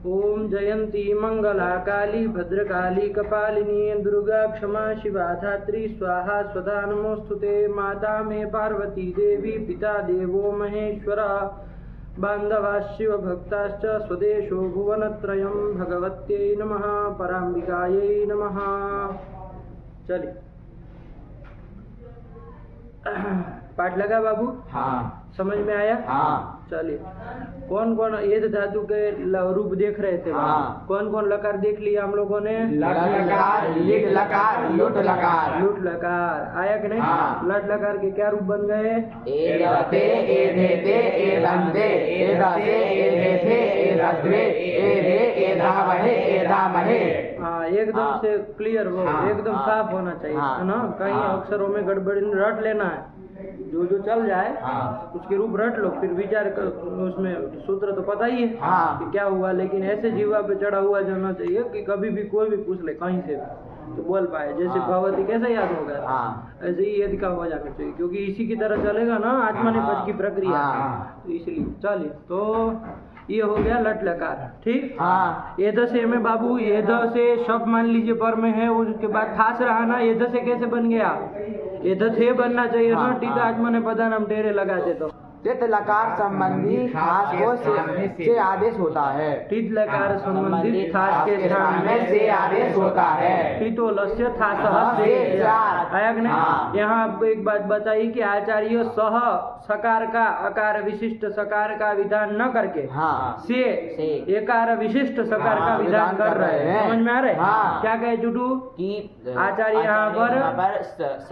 ओम जयंती मंगला काली भद्रकाली कपालिनी दुर्गा क्षमा शिवा धात्री स्वाहा स्वधा नमोस्तुते। माता मे पार्वती देवी पिता देवो महेश्वरा बांधवा शिव भक्ताश्च स्वदेशो भुवनत्रयम्। भगवत्यै नमः पराम्बिकायै नमः। चलिए पाठ लगा बाबू? हाँ। समझ में आया? हाँ। चलिए कौन कौन ये धातु के रूप देख रहे थे? हाँ। कौन कौन लकार देख लिया हम लोगों ने? लट लकार, लिट लकार, लुट लकार। लुट लकार आया कि नहीं? हाँ। लट लकार के क्या रूप बन गए? ए दते, ए देते, ए दंते, ए दसे, ए देते, ए दद्वे, ए रे, ए धावहे, ए धामहे। हाँ एकदम से क्लियर हो, एकदम साफ होना चाहिए है ना? कहीं अक्षरों में गड़बड़ी रट लेना है। जो जो चल जाए उसके रूप रट लो, फिर विचार कर। उसमें सूत्र तो पता ही है कि क्या हुआ, लेकिन ऐसे जीवा पे चढ़ा हुआ जाना चाहिए कि कभी भी कोई भी पूछ ले कहीं से तो बोल पाए। जैसे भगवती कैसे याद होगा, ऐसे ही यदि का हो जाना चाहिए, क्योंकि इसी की तरह चलेगा ना आत्मनिपद की प्रक्रिया। तो इसलिए चलिए, तो ये हो गया लट लकार। ठीक। एध से में बाबू, एध से शब्द मान लीजिए पर में है, उसके बाद थास रहा ना, एध से कैसे बन गया? एध थे बनना चाहिए ना। टीका आत्मने पदा नाम टेरे लगाते तो तित लकार संबंधी खास को से आदेश होता है। टित लकार संबंधित थास के स्थान में से आदेश होता है। टितो लस्य थास से आया कि नहीं? यहाँ आपको एक बात बताई कि आचार्य सह सकार का अकार विशिष्ट सकार का विधान न करके से एकार विशिष्ट सकार का विधान कर रहे हैं। समझ में आ रहे? क्या कहे चुटू? कि आचार्य यहाँ पर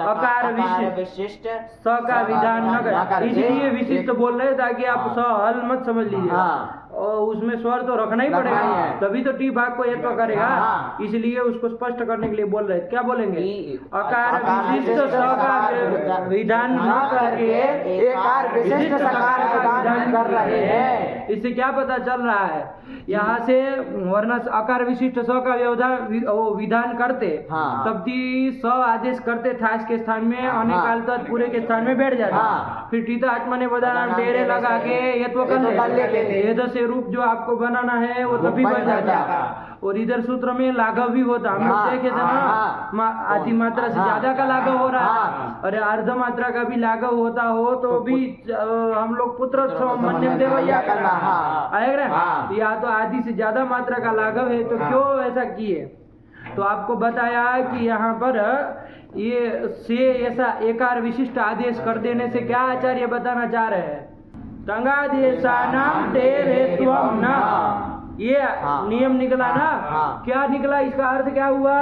अकार विशिष्ट स का विधान न कर, इसलिए विशिष्ट बोल रहे ताकि आप स हल मत समझ लीजिए। और उसमें स्वर तो रखना ही पड़ेगा, तभी तो टी भाग को यत्व करेगा। इसलिए उसको स्पष्ट करने के लिए बोल रहे। क्या बोलेंगे? अकार विशिष्ट स का विधान न करके एकार विशिष्ट सकार का विधान कर रहे हैं। इससे क्या पता चल रहा है? यहाँ से वरना अकार विशिष्ट स का विधान करते तब भी स आदेश करते थास के स्थान में, अनेक काल तक पूरे के स्थान में बैठ जाता। फिर टीता आत्मा ने बदाना डेरे लगा के यत्व कर लेते। से रूप जो आपको बनाना है वो तभी बन जाता। और इधर सूत्र में लाघव भी होता, हम लोग देखे थे ना, आधी मात्रा से ज्यादा का लाघव हो रहा है, और अर्ध मात्रा का भी लाघव होता हो तो भी हम लोग पुत्र मन्यम देवैया करना आएगा। या तो आधी से ज्यादा मात्रा का लाघव है तो क्यों ऐसा किए? तो आपको बताया कि यहाँ पर ये से ऐसा एकार विशिष्ट आदेश कर देने से क्या आचार्य बताना चाह रहे हैं? तंगादेशानाम तेरेत्वम न, ये नियम निकला ना। क्या निकला? इसका अर्थ क्या हुआ?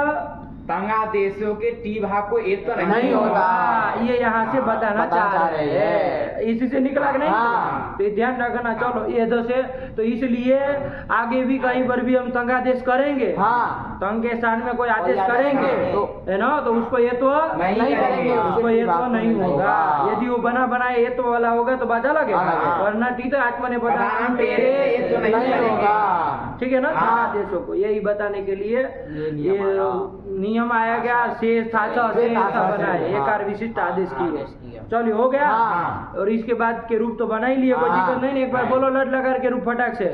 तंगादेशों के टी भाग को एक तो नहीं होता, ये यहाँ से बताना चाह रहे हैं। इसी से निकला कि नहीं? तो ध्यान रखना। चलो ये दो से, तो इसलिए आगे भी कहीं पर भी हम तंगादेश करेंगे, तंग के स्थान में कोई आदेश करेंगे है ना, तो उसको ये तो नहीं करेंगे, उसको ये तो नहीं होगा। यदि वो बना बनाए ये तो वाला होगा तो बात अलग है, वरना ठीक है आत्मा ने बताया नहीं होगा। ठीक है ना? आदेशों को यही बताने के लिए ये नियम आया गया। शेष था बना है, एकार विशिष्ट आदेश की। चलिए हो गया। और इसके बाद के रूप तो बना ही लिए, कोई दिक्कत नहीं। एक बार बोलो लट लगा के रूप फटाक से।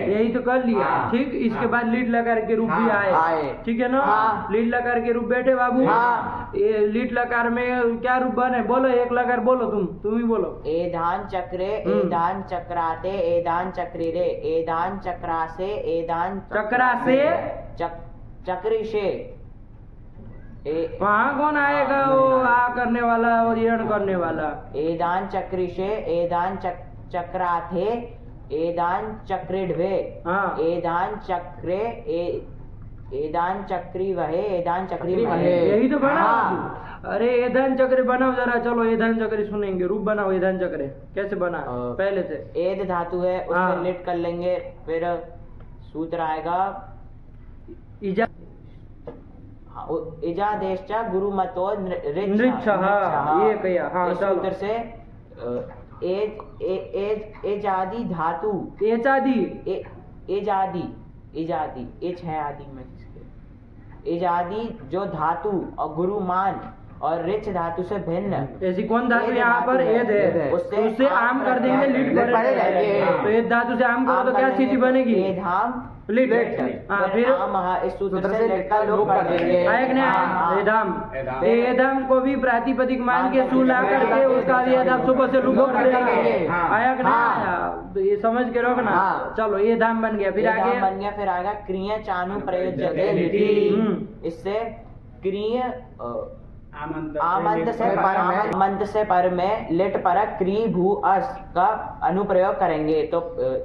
यही तो कर लिया। ठीक। इसके बाद लीड लकार के रूप भी आए। ठीक है ना? लीड लकार के रूप बैठे बाबू। ये लीड लकार में क्या रूप बने? बोलो एक लकार बोलो, तुम ही बोलो। एधान चक्रे, एधान चक्राते, एदान चक्रिरे, एदान चक्रासे, एदान चक्रासे, चक्री से। वहाँ कौन आएगा? वो आ करने वाला और यण करने वाला। एदान चक्री से, एदान चक्राथे, एदान चक्रिढ्वे, एदान चक्रे, एदान चक्री वहे, एदान चक्री वहे। यही तो बना। अरे एदान चक्र बनाओ जरा। चलो एदान चक्र सुनेंगे। रूप बनाओ एदान चक्र कैसे बना पहले से। एद धातु है, उसको लिट कर लेंगे, फिर सूत्र आएगा इजादेश गुरु मतो नृच्छ। ये कहिया सूत्र से एजादी धातु, एजादी एच है आदि में, एजादी जो धातु और गुरुमान और रिच धातु से भिन्न। ऐसी कौन धातु यहाँ पर एद है, उससे आम कर देंगे लिट परे रहेंगे। तो एद धातु से आम करो तो क्या स्थिति बनेगी, एधाम लिट। हाँ फिर इस सूत्र से लिट का लोप कर देंगे। एधाम, एधाम को भी प्रातिपदिक मान के सु ला करके उसका भी एधाम सुबह से लोप कर देंगे। आया कि नहीं आया, तो ये समझ के रखो ना। चलो ये धाम बन गया, फिर आगे बन गया, फिर आएगा क्रिया चानु प्रयोज्यते लिटि। इससे क्रिय आमंत से पर में लिट पर क्री भू अस का अनुप्रयोग करेंगे। तो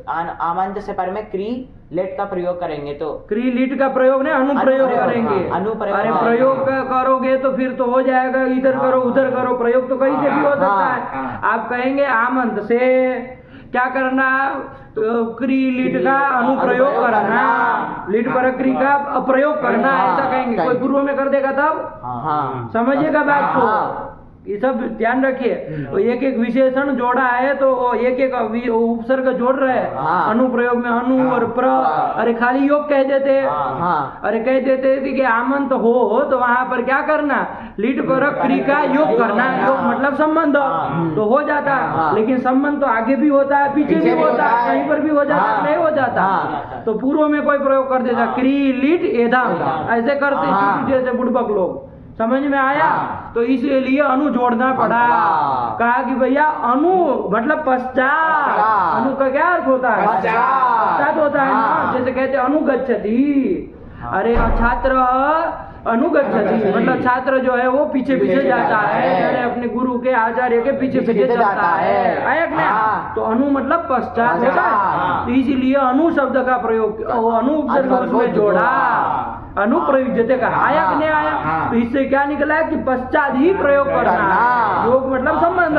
आमंत से पर में क्री लिट का प्रयोग करेंगे, तो क्री लिट का प्रयोग नहीं अनुप्रयोग करेंगे। अनुप्रयोग। अरे प्रयोग करोगे तो फिर तो हो जाएगा, इधर करो उधर करो, प्रयोग तो कहीं से भी हो सकता है। आप कहेंगे आमंत से क्या करना, क्री लिट का अनुप्रयोग करना, लिट पर क्री का अप्रयोग करना, ऐसा कहेंगे। कोई पूर्व में कर देगा तब समझिएगा बात को, ये सब ध्यान रखिए। तो एक एक विशेषण जोड़ा है तो एक एक उपसर्ग जोड़ रहे हैं। अनुप्रयोग में अनु और प्र, अरे खाली योग कह देते, अरे कह देते थे कि आमंत हो तो वहां पर क्या करना, लिट पर क्री का योग करना। योग मतलब संबंध तो हो जाता, लेकिन संबंध तो आगे भी होता है पीछे भी होता है, कहीं पर भी हो जाता नहीं हो जाता। तो पूर्व में कोई प्रयोग कर देता क्री लिट एधाम, ऐसे करते जैसे बुड़बक लोग। समझ में आया? तो इसलिए अनु जोड़ना पड़ा। कहा कि भैया अनु मतलब पश्चात। अनु का क्या अर्थ होता है, पश्चात होता है ना। जैसे कहते अनुगच्छति, अरे छात्र अनुगच्छति मतलब छात्र जो है वो पीछे पीछे जाता है, अपने गुरु के आचार्य के पीछे पीछे चलता है। तो अनु मतलब पश्चात होता है, तो इसीलिए अनु शब्द का प्रयोग अनु उपसर्ग उसमें जोड़ा, अनुप्रयुज्यते का। आया कि नहीं आया? तो इससे क्या निकला है कि पश्चात ही प्रयोग करना। योग मतलब संबंध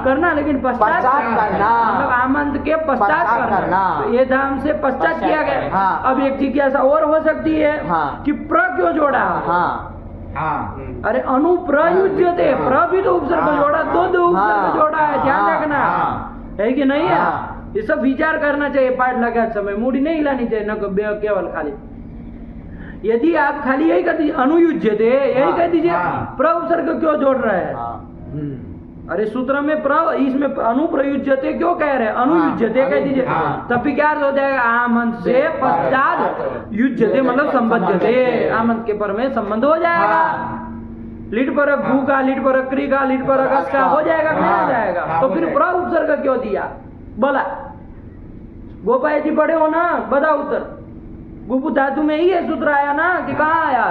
करना, लेकिन पश्चात करना मतलब आमंत के पश्चात करना। तो ये धाम से पश्चात किया गया। अब एक जिज्ञासा और हो सकती है कि प्र क्यों जोड़ा। अरे अनुप्रयुज्यते, प्र भी तो उपसर्ग जोड़ा, दो उपसर्ग जोड़ा है, ध्यान रखना है कि नहीं है। ये सब विचार करना चाहिए पाठ लगाते समय, मूडी नहीं हिलानी चाहिए न केवल खाली। यदि आप खाली यही कर दीजिए अनुयुज्यते, यही कह दीजिए प्र उपसर्ग क्यों जोड़ रहे हैं। अरे सूत्र में प्र, इसमें अनुप्रयुज्यते क्यों कह रहे हैं, अनुयुज्यते कह दीजिए, तब भी क्या हो जाएगा, आमंत से पश्चात युज्यते मतलब संबद्धते, आमंत के पर में संबंध हो जाएगा। लिट पर भू का, लिट पर क्री का, लिट पर अगस का हो जाएगा कि नहीं हो जाएगा। तो फिर प्र उपसर्ग क्यों दिया, बोला गोपाल जी पढ़े हो ना, बताओ उत्तर। गुपु धातु में ही ये सूत्र आया ना कि कहाँ आया,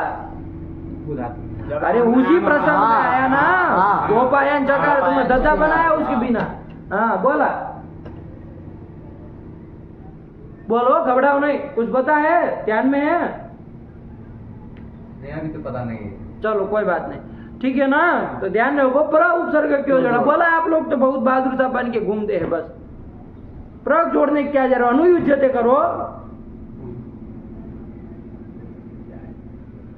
अरे उसी प्रसंग में आया ना। गोपायन चकार तुमने दत्ता बनाया उसके बिना। हाँ बोला, बोलो घबराओ नहीं, कुछ पता है, ध्यान में है? अभी तो पता नहीं है। चलो कोई बात नहीं, ठीक है ना। तो ध्यान रखो प्र उपसर्ग क्यों जोड़ा, बोला आप लोग तो बहुत बहादुर सा बन के घूमते हैं, बस प्र जोड़ने की क्या जरा, अनुयुज्यते करो।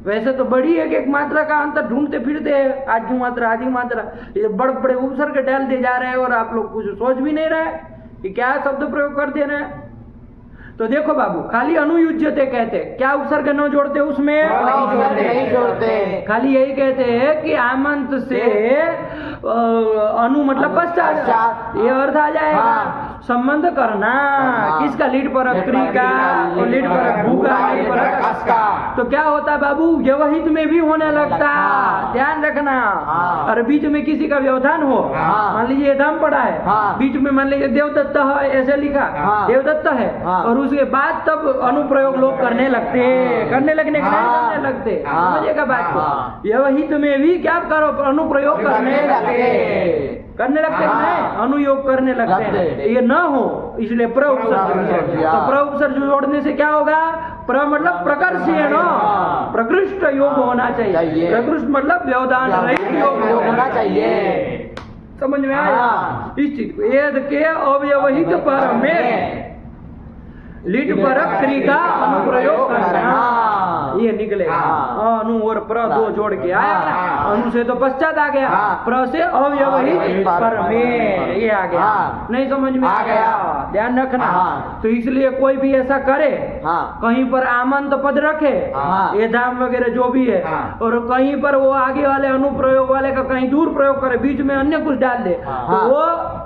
वैसे तो बड़ी एक मात्रा का अंतर ढूंढते फिरते हैं, आधी मात्रा आधी मात्रा, ये बड़े बड़े उपसर्ग डालते जा रहे हैं और आप लोग कुछ सोच भी नहीं रहे कि क्या शब्द प्रयोग कर दे रहे हैं। तो देखो बाबू, खाली अनुयुज्यते कहते, क्या उपसर्ग न जोड़ते उसमें, नहीं जोड़ते, खाली यही कहते हैं कि आमंत से अनु मतलब पश्चात, ये अर्थ आ जाएगा। संबंध करना किसका, लीड पर क्री का और लीड पर भू का, लीड पर अकस का। तो क्या होता है बाबू, व्यवहित में भी होने लगता, ध्यान रखना। और बीच में किसी का व्यवधान हो, मान लीजिए धाम पड़ा है, बीच में मान लीजिए देवदत्त है ऐसे लिखा, देवदत्त है, और उसके बाद तब अनुप्रयोग लोग करने लगते, करने लगने के नहीं करने लगते, समझिएगा बात को। व्यवहित में भी क्या करो, अनुप्रयोग करने लगते हैं, अनुयोग करने लगते हैं, ये न हो, इसलिए प्र उपसर्ग। तो प्र उपसर्ग जोड़ने से क्या होगा, प्र मतलब प्रकर्षेण, प्रकृष्ट योग होना चाहिए। प्रकृष्ट मतलब व्यवधान रहित योग होना चाहिए, समझ में आया इस चीज को। एद के अव्यवहित पर में लिट पर क्री का अनुप्रयोग करना, ये निकलेगा। अनु और प्र दो जोड़ के आया ना, अनु से तो पश्चात आ गया, प्र से अव्यवहित पर में ये आ गया, नहीं समझ में आ गया। ध्यान रखना। हाँ। तो इसलिए कोई भी ऐसा करे, हाँ। कहीं पर आमंत पद रखे, हाँ। ये धाम वगैरह जो भी है, हाँ। और कहीं पर वो आगे वाले अनुप्रयोग वाले का कहीं दूर प्रयोग करे, बीच में अन्य कुछ डाल दे, हाँ। तो वो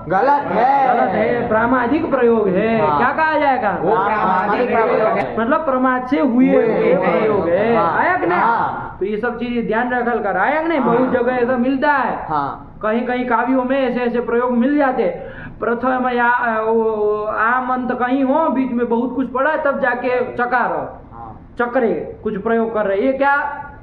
गलत गलत है, प्रामादिक प्रयोग है। हाँ। क्या कहा जाएगा? वो प्रामादिक प्रयोग है। मतलब प्रमाद से हुए प्रयोग है। हाँ। आया कि नहीं? हाँ। तो ये सब चीजें ध्यान रखल कर। आया कि नहीं? बहुत जगह ऐसा मिलता है, हाँ। कहीं कहीं काव्यों में ऐसे ऐसे प्रयोग मिल जाते। प्रथम या आमंत कहीं हो, बीच में बहुत कुछ पड़ा है, तब जाके चकार चक्रे कुछ प्रयोग कर रहे। ये क्या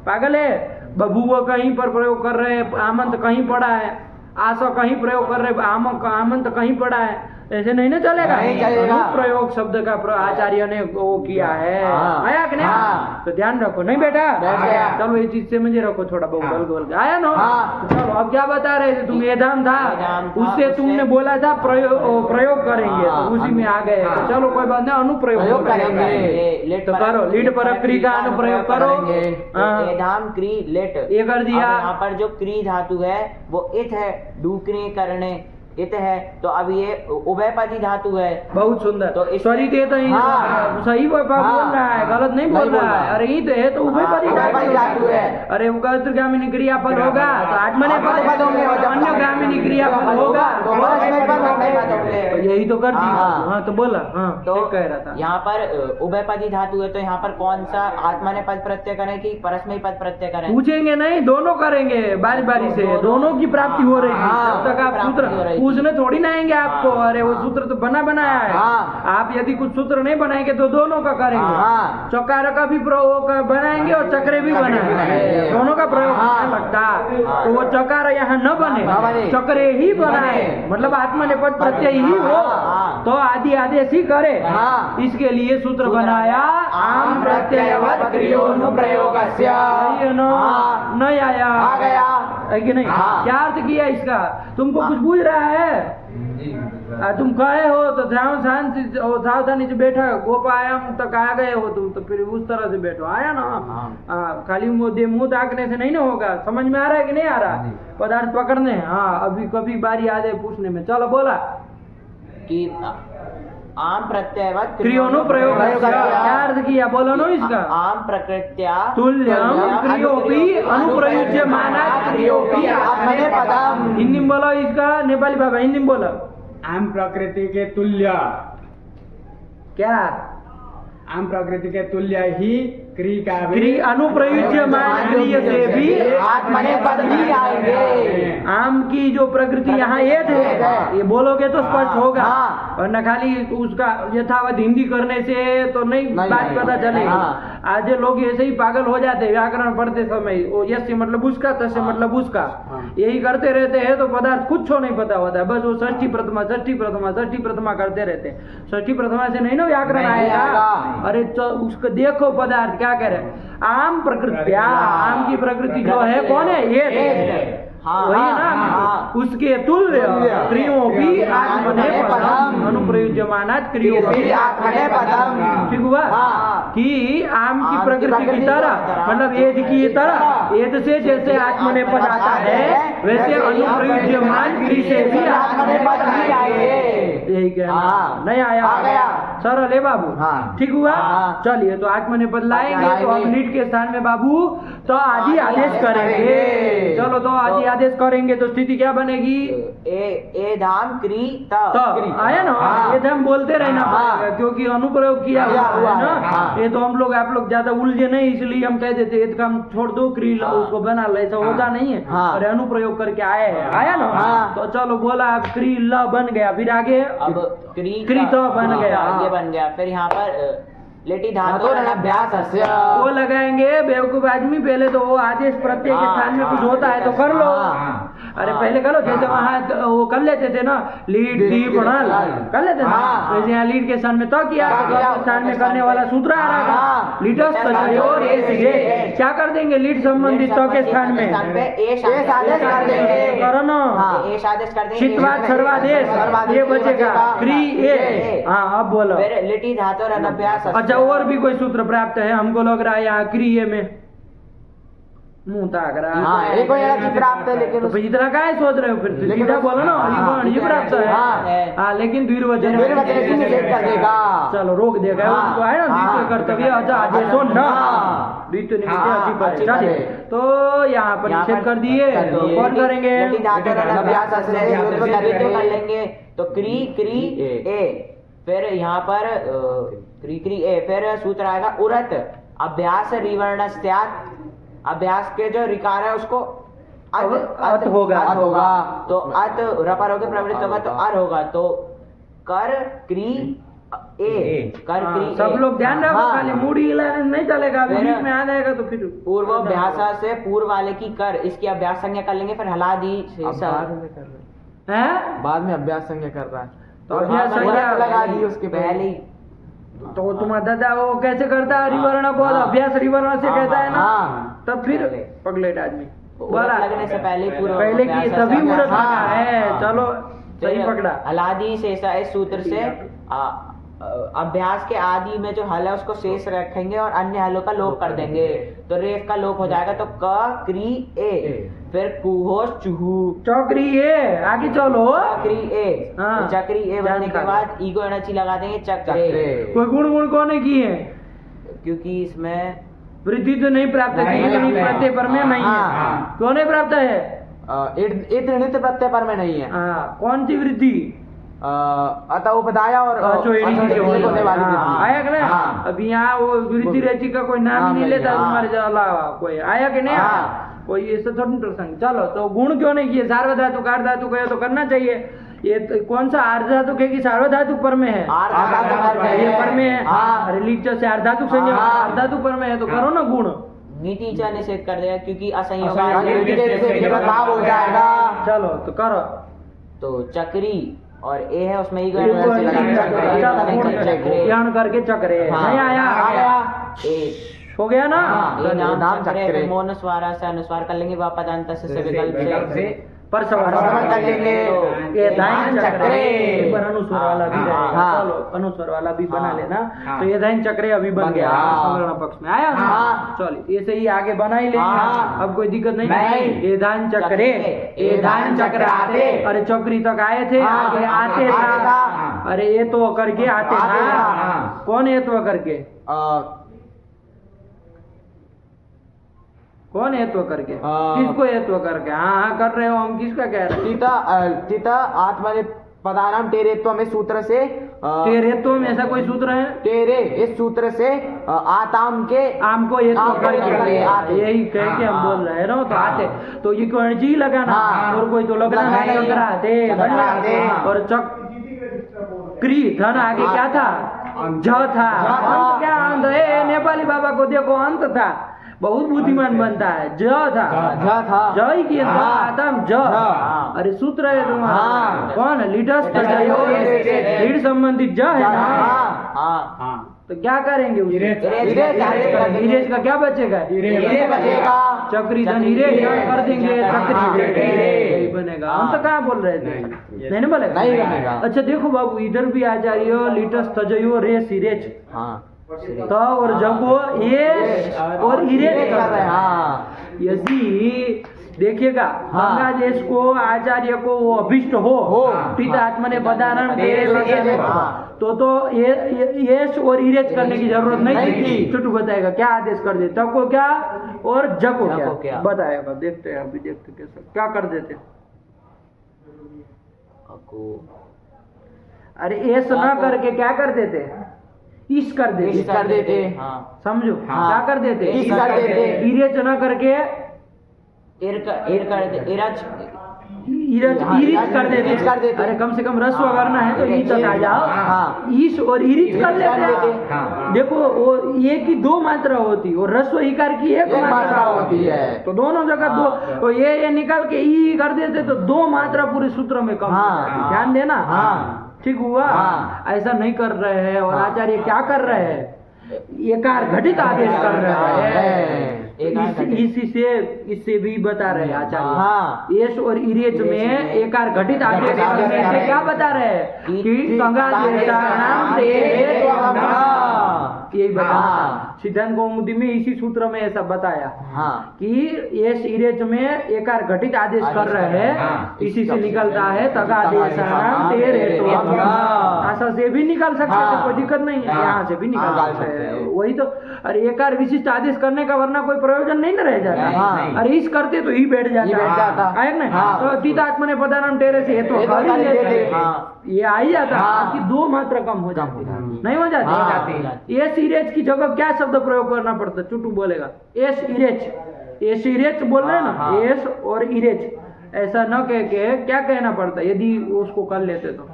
पागल है? बबुआ कहीं पर प्रयोग कर रहे हैं, आमंत कहीं पड़ा है, आशा कहीं प्रयोग कर रहे, आमंत कहीं पड़ा है, ऐसे नहीं ना चलेगा। नहीं चलेगा। प्रयोग शब्द का आचार्य ने वो किया है। हाँ। आया कि नहीं? हाँ। तो ध्यान रखो। नहीं बेटा? बैठ गया। चलो ये चीज से मुझे रखो थोड़ा बहुत। हाँ। गल आया ना? हाँ। तो चलो अब क्या बता रहे थे तुम? एधाम था, एधाम था, उससे तुमने बोला था प्रयोग करेंगे, हाँ। तो उसी में आ गए। तो चलो कोई बात नहीं, अनुप्रयोग प्रयोग करेंगे। करेंगे। तो करो, लीड पर क्री का अनुप्रयोग करो। हाँ। एधाम क्री लेट ये कर दिया। अब यहाँ पर जो क्री धातु है वो इत है, डूकने करने इत है, तो अब ये उभयपदी धातु है। बहुत सुंदर। तो इस स्वरित तो ही हाँ। सही बोल हाँ। रहा है, गलत नहीं बोल रहा है। अरे ये तो है, तो उभयपदी उभयपदी धातु है। अरे उगामिनी क्रियाफल होगा तो आत्मने पद होंगे, अन्य गामिनी क्रियाफल होगा तो यही तो कर दी। हाँ। हाँ तो बोला। हाँ तो ठीक कह रहा था। यहाँ पर उभयपदी धातु है, तो यहाँ पर कौन सा आत्मने पद प्रत्यय करें कि परस्मय पद प्रत्यय करें? पूछेंगे नहीं, दोनों करेंगे बारी बारी से, दोनों की प्राप्ति हो रही है। हाँ, जब तक आप प्राप्ति सूत्र हो रही थी। पूछने थोड़ी ना आएंगे आपको। हाँ, अरे वो हाँ। सूत्र तो बनाया है। हाँ। आप यदि कुछ सूत्र नहीं बनाएंगे तो दोनों का करेंगे। हाँ। चौकार का भी प्रयोग बनाएंगे और चक्रे भी बनाएंगे, बनाएंगे। दोनों का प्रयोग हाँ। करने लगता। हाँ। तो वो चकार यहाँ न न बने, बने। चक्रे ही बनाए, बने। मतलब आत्मनेपद प्रत्यय ही हो, हाँ। तो आदि आदेश ही करे। हाँ। इसके लिए सूत्र बनाया आम प्रत्ययवत क्रियोनुप्रयोगस्य। सही है ना? हाँ। नहीं आया? आ गया। है कि नहीं? हाँ। क्या अर्थ किया इसका? तुमको कुछ बूझ रहा है? तुम कहे हो तो सावधानी से बैठा, गोपायाम तक आ गए हो तुम, तो फिर उस तरह से बैठो। आया ना? खाली मुंह ताकने से नहीं ना होगा। समझ में आ रहा है कि नहीं आ रहा? पदार्थ पकड़ने। हाँ अभी कभी बारी आ जाए पूछने में। चलो बोला कि आम प्रत्ययवत क्रियोनुप्रयोग। क्या अर्थ किया? बोलो ना इसका। आम प्रकृत्या तुल्यम क्रियोपि अनुप्रयुज्यमानात् क्रियोपि आत्मनेपदम्। हिंदी में बोलो इसका। नेपाली बाबा हिंदी में बोलो। आम प्रकृति के तुल्य, क्या? आम प्रकृति के तुल्य ही क्री का भी अनुप्रयुज्यमान क्रिय से भी आत्मनेपद ही आएंगे। आम की जो प्रकृति यहाँ एक है, ये बोलोगे तो स्पष्ट होगा। हाँ। और न खाली उसका यथावत हिंदी करने से तो नहीं बात पता चलेगी। हाँ। आज लोग ऐसे ही पागल हो जाते हैं व्याकरण पढ़ते समय। वो यस्य मतलब उसका, तस्य मतलब उसका, यही करते रहते हैं, तो पदार्थ कुछ नहीं पता होता है। बस वो षष्ठी प्रथमा करते रहते हैं। षष्ठी प्रथमा से नहीं ना व्याकरण आएगा। अरे उसको देखो पदार्थ क्या कह रहे। आम प्रकृत्या, आम की प्रकृति जो है कौन है? ये वही ना, उसके तुल्य क्रियों भी आत्मनेपदम् अनुप्रयुज्यमानात् क्रियों भी आत्मनेपदम्। ठीक हुआ कि आम की प्रकृति की तरह, मतलब एद की तरह, एद से जैसे आत्मनेपद आता है वैसे अनुप्रयुज्यमान क्रि से भी आत्मनेपद ही आएंगे। यही कहना। नहीं आया? सरल है बाबू। ठीक हुआ? चलिए तो आत्मनेपद लाएंगे तो अब लीड के स्थान में बाबू तो आदि आदेश करेंगे। चलो तो आदि आदेश करेंगे तो स्थिति क्या बनेगी? ए धाम क्री त। आया ना? ये धाम बोलते रहना पड़ेगा क्योंकि अनुप्रयोग किया हुआ है ना। ये तो हम लोग आप लोग ज्यादा उलझे नहीं, इसलिए हम कह देते ये काम छोड़ दो, क्री उसको बना लो, ऐसा होता नहीं है। अरे अनुप्रयोग करके आए हैं। आया ना? तो चलो बोला क्री ल बन गया, फिर आगे अब क्री तो बन गया, ये बन गया। फिर यहाँ पर लेटी धातु अभ्यास वो लगाएंगे। बेवकूफ आदमी पहले तो वो आदेश प्रत्यय के स्थान में कुछ होता है तो कर लो। अरे पहले करो, जैसे वहाँ वो कर लेते थे ना, लीड दी पढ़ल कर लेते ना, जैसे यहाँ लीड के स्थान में तो किया, स्थान में करने वाला सूत्र आ रहा था लीडस क्या कर देंगे? लीड संबंधित तो के स्थान में करो ना, शित्वाद सर्वादेश ये बचेगा क्री ए। हाँ अब बोलो। लिटी धातु अभ्यास। अच्छा और भी कोई सूत्र प्राप्त है? हमको लग रहा है यहाँ क्रिय में मुंह ताक रहा है। प्राप्त है, लेकिन तो फिर इतना काहे सोच रहे हो? फिर सीधा बोलो ना, ये प्राप्त है। हाँ लेकिन द्विर्वचन द्विर्वचन की निषेध कर देगा। चलो रोक देगा हाँ, उनको, है ना, द्वितीय हाँ, कर्तव्य आदेशो न, हाँ, द्वितीय निमित्त हाँ, अति परे। अति चलिए परे। तो यहाँ पर निषेध कर दिए, तो कौन करेंगे? यदि धातु रन अभ्यास से द्वित्व कर लेंगे तो क्री क्री ए, फिर यहाँ पर क्री क्री ए, फिर सूत्र आएगा उरत अभ्यास रिवर्णस्यात्, अभ्यास के जो रिकार है उसको अत होगा। तो अत रपर होकर प्रवृत्त होगा तो अर होगा, तो कर क्री ए, कर क्री ए। सब लोग ध्यान रखो, हाँ। खाली मूडी हिलाने नहीं चलेगा, अभी फिर- बीच में आ जाएगा तो फिर पूर्व अभ्यास से पूर्व वाले की कर, इसकी अभ्यास संज्ञा कर लेंगे, फिर हला दी हैं? बाद में अभ्यास संज्ञा कर रहा है तो अभ्यास संज्ञा लगा दी उसके पहले ही। तो तुम्हारा दादा वो कैसे करता है? रिवर्ण बोल, हाँ। अभ्यास रिवर्ण से हाँ, कहता है ना, हाँ। तब फिर पहले। पगलेट आदमी उरत लगने से पहले ही पूर्व पहले की अभ्यास तभी संज्ञा। उरत लगा हाँ, है। हाँ। चलो सही फिर पकड़ा। हलादी शेषा इस सूत्र से अभ्यास के आदि में जो हल है उसको शेष रखेंगे और अन्य हलों का लोप कर देंगे, तो रेफ का लोप हो जाएगा, तो क क्री ए, फिर कुहोश चूहू, चौकरी ये आगे चलो। चक्री ए, हाँ। तो चक्री ए बनने के बाद ईगो एनर्जी लगा देंगे चक्रे, कोई गुण गुण कौन की है? क्योंकि इसमें वृद्धि तो नहीं प्राप्त है, नहीं, प्रत्यय पर में नहीं है। हाँ। क्यों नहीं प्राप्त है? इत्र नित्य प्रत्यय पर में नहीं है। हाँ, कौन सी वृद्धि? अतः उपदाया और अचोएड़ी की जो अचोएड़ी होने वाली हाँ, वृद्धि। आया कि नहीं? हाँ। अब यहाँ वो वृद्धि रची का कोई नाम ही नहीं नहीं लेता है, तुम्हारे अलावा, कोई आया कि नहीं आया? हाँ। कोई ऐसा थोड़ी प्रसंग। चलो तो गुण क्यों नहीं किए? सार्वधातुक अर्धातुक है तो करना चाहिए। ये तो कौन सा अर्धातुक है कि सार्वधातुक पर में है? ये पर में है। हाँ। अरे लीट से अर्धातुक संज्ञा हाँ। अर्धातुक पर में है तो करो ना गुण। नीतिचा निषेध कर देगा क्योंकि असंयोग भाव हो जाएगा। चलो तो करो। तो चक्री और ए है उसमें ही ज्ञान करके चक्रे हाँ। नहीं आया? हो गया ना? ये नाम नाम चक्रे, चक्रे। फिर मौन स्वारा से अनुस्वार कर लेंगे, वापदांत से विकल्प से पर सवार कर लेंगे। ये दाइन चक्रे पर हाँ। अनुस्वर वाला भी रहेगा। हाँ। चलो अनुस्वर वाला भी बना हाँ। लेना। हाँ। तो ये दाइन चक्रे अभी बन गया हाँ। संवर्ण पक्ष में आया ना? हाँ। चलो ये से ही आगे बना ही लेंगे। हाँ। अब कोई दिक्कत नहीं। नहीं। ये दान चक्रे, ये दान चक्र आते, अरे चक्री तक आए थे, हाँ। आगे आते आते था। था। अरे ये तो करके आते आते था। था। कौन ये तो करके? कौन हेतु करके? किसको हेतु करके? हाँ हाँ कर रहे हो, हम किसका कह रहे हैं? तिता आत्मने पदानाम टेरेत्व में सूत्र से तेरेत्व में ऐसा कोई सूत्र है? टेरे इस सूत्र से आताम के आम को हेतु आम को हेतु करके करके आते। यही कह के हम हाँ। बोल रहे हैं ना, तो आते तो ये कोई जी लगाना हाँ। और कोई तो लगना लगना नहीं, नहीं। चक्राते चक्राते। और चक्री धन आगे क्या था? ज था। था। अंत क्या अंत है? नेपाली बाबा को देखो अंत था, बहुत बुद्धिमान बनता है। ज था, था ज ही किया था, हाँ। आतम ज। हाँ। अरे सूत्र है तुम्हारा। हाँ। कौन है? लिटस लीड संबंधित ज है ना? हाँ तो क्या करेंगे उससे? इरेज का क्या बचेगा? बचेगा। चक्री धन इरेज कर देंगे, चक्री यही बनेगा। हम तो कहाँ बोल रहे थे? नहीं ना बोलेगा? नहीं बनेगा। अच्छा देखो बाबू, इधर भी आ जाइयो, लिटस तजयो रेस इरेज, तो और जब वो ये और इरेज कर रहे हैं। हाँ। यदि देखिएगा हाँ। बांग्लादेश को आचार्य को वो अभिष्ट हो पिता आत्मा ने पदारण तेरे से हाँ। तो ये और इरेज करने की जरूरत नहीं थी। छोटू बताएगा क्या आदेश कर देते, तब को क्या और जब को क्या बताएगा। देखते हैं अभी, देखते कैसे क्या कर देते। अरे ऐस ना करके क्या कर देते? इस कर देते। समझो क्या कर देते? इस कर देते। इरेज ना करके इरिच कर देते। अरे कम से कम रस्व करना है तो ई तक आ जाओ। ईश और इरिच कर लेते हैं। देखो वो एक की दो मात्रा होती और रस्व इकार की एक मात्रा होती है, तो दोनों जगह दो। तो ये निकाल के ई कर देते तो दो मात्रा पूरे सूत्र में कम हो जाती। ध्यान देना। ठीक हुआ? ऐसा नहीं कर रहे हैं। और आचार्य क्या कर रहे हैं? एकार घटित आदेश कर रहे हैं। इससे भी बता रहे हैं आचार्य। यश और इरेच में एकार घटित आदेश करने से क्या बता रहे हैं? कि यही बता। सिद्धांत कौमुदी में इसी सूत्र में ऐसा बताया हाँ कि ये सीरेच में एकार घटित आदेश कर रहे हैं, इसी से निकलता है तगादेशानाम तेरे ऐसा से भी निकल सकते हैं, कोई दिक्कत नहीं है, यहाँ से भी निकल सकते हैं। वही तो, अरे एकार विशिष्ट आदेश करने का वरना कोई प्रयोजन नहीं न रह जाता। अरे इस करते तो ही बैठ जाता है ना। तो तीतात्मा ने पता नाम तेरे से तो कर ही लेते, ये आ ही जाता कि दो मात्रा कम हो जाती, नहीं हो जाती। एस इरेच की जगह क्या शब्द प्रयोग करना पड़ता? चुटू बोलेगा एस इरेच, एस इरेच बोल रहे हैं ना, एस और इरेच ऐसा न कह के क्या कहना पड़ता यदि उसको कर लेते तो?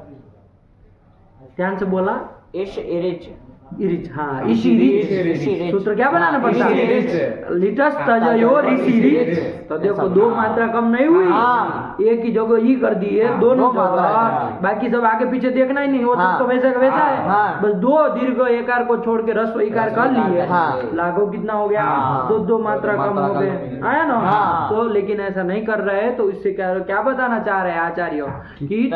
ध्यान से बोला, इश इरिच इरिच, हाँ इशिरिच। सूत्र क्या बनाना पड़ता है? लिटस तजयो रिशिरिच। तो देखो दो मात्रा कम नहीं हुई, एक ही जगह ई कर दी है, दोनों जगह, बाकी सब आगे पीछे देखना ही नहीं, वो सब तो वैसा का वैसा है, बस दो दीर्घ एकार को छोड़ के ह्रस्व इकार कर लिए, लागू कितना हो गया? दो मात्रा कम हो गए, आया ना। तो लेकिन ऐसा नहीं कर रहे, तो इससे क्या बताना चाह रहे हैं आचार्य कि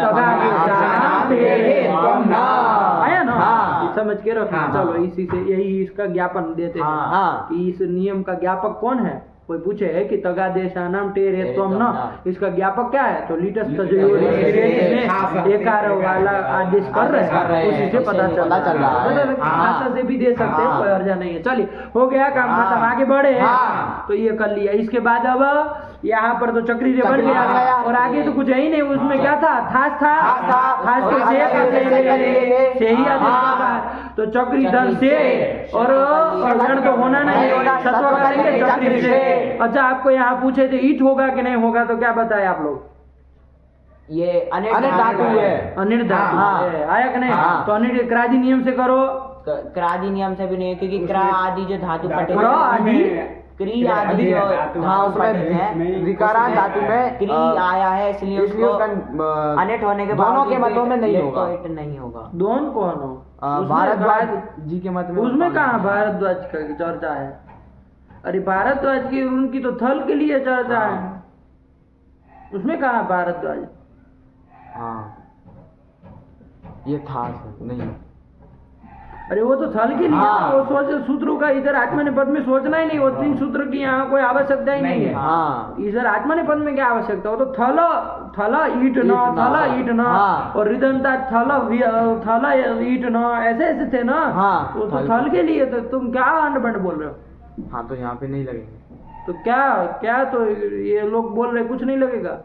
आया ना, समझ के रखना। चलो इसी से यही इसका ज्ञापन देते हैं कि इस नियम का ज्ञापक कौन है। कोई पूछे है कि तगादेशानाम टेरेत्वम न, इसका ज्ञापक क्या है? तो लिटस तजयोरी एकार वाला आदेश कर रहे हैं, उसी से पता चल रहा है। भाषा से भी दे सकते हैं, कोई अर्जा नहीं है। चलिए हो गया काम खत्म, आगे बढ़े। तो ये कर लिया। इसके बाद अब यहाँ पर तो चक्री रे बन गया और आगे तो कुछ है ही नहीं। उसमें क्या था? थास था, थास के से ही आदेश। तो चक्री धन से और जड़ तो होना नहीं, सत्व करेंगे चक्री से। अच्छा आपको यहाँ पूछे थे ईट होगा कि नहीं होगा, तो क्या बताए आप लोग? ये अनिट धातु है, अनिट धातु है, आया कि नहीं? तो अनिट क्रादि नियम से करो। क्रादि नियम से भी नहीं, क्योंकि क्रा आदि जो धातु पटे क्री आदि जो उसमें विकारांत धातु में क्री आया है, इसलिए उसको अनिट होने के बाद दोनों के मतों में नहीं होगा, नहीं होगा। दोनों कौन हो? भारद्वाज जी के मत में उसमें कहाँ भारद्वाज का चर्चा है? अरे भारद्वाज की, उनकी तो थल के लिए चर्चा है, उसमें कहाँ भारद्वाज? हाँ ये था नहीं, अरे वो तो थल के लिए वो सोच सूत्रों का इधर आत्मनिपद में सोचना ही नहीं, वो तीन सूत्र की यहाँ कोई आवश्यकता ही नहीं है। इधर आत्मनिपद में क्या आवश्यकता? वो तो थल थल ईट न, थल ईट न, और रिदंता थल ईट न, ऐसे ऐसे थे ना। वो तो थल के लिए, तो तुम क्या अंड बंड बोल रहे हो? हाँ तो यहाँ पे नहीं लगेंगे। तो क्या तो ये लोग बोल रहे कुछ नहीं लगेगा,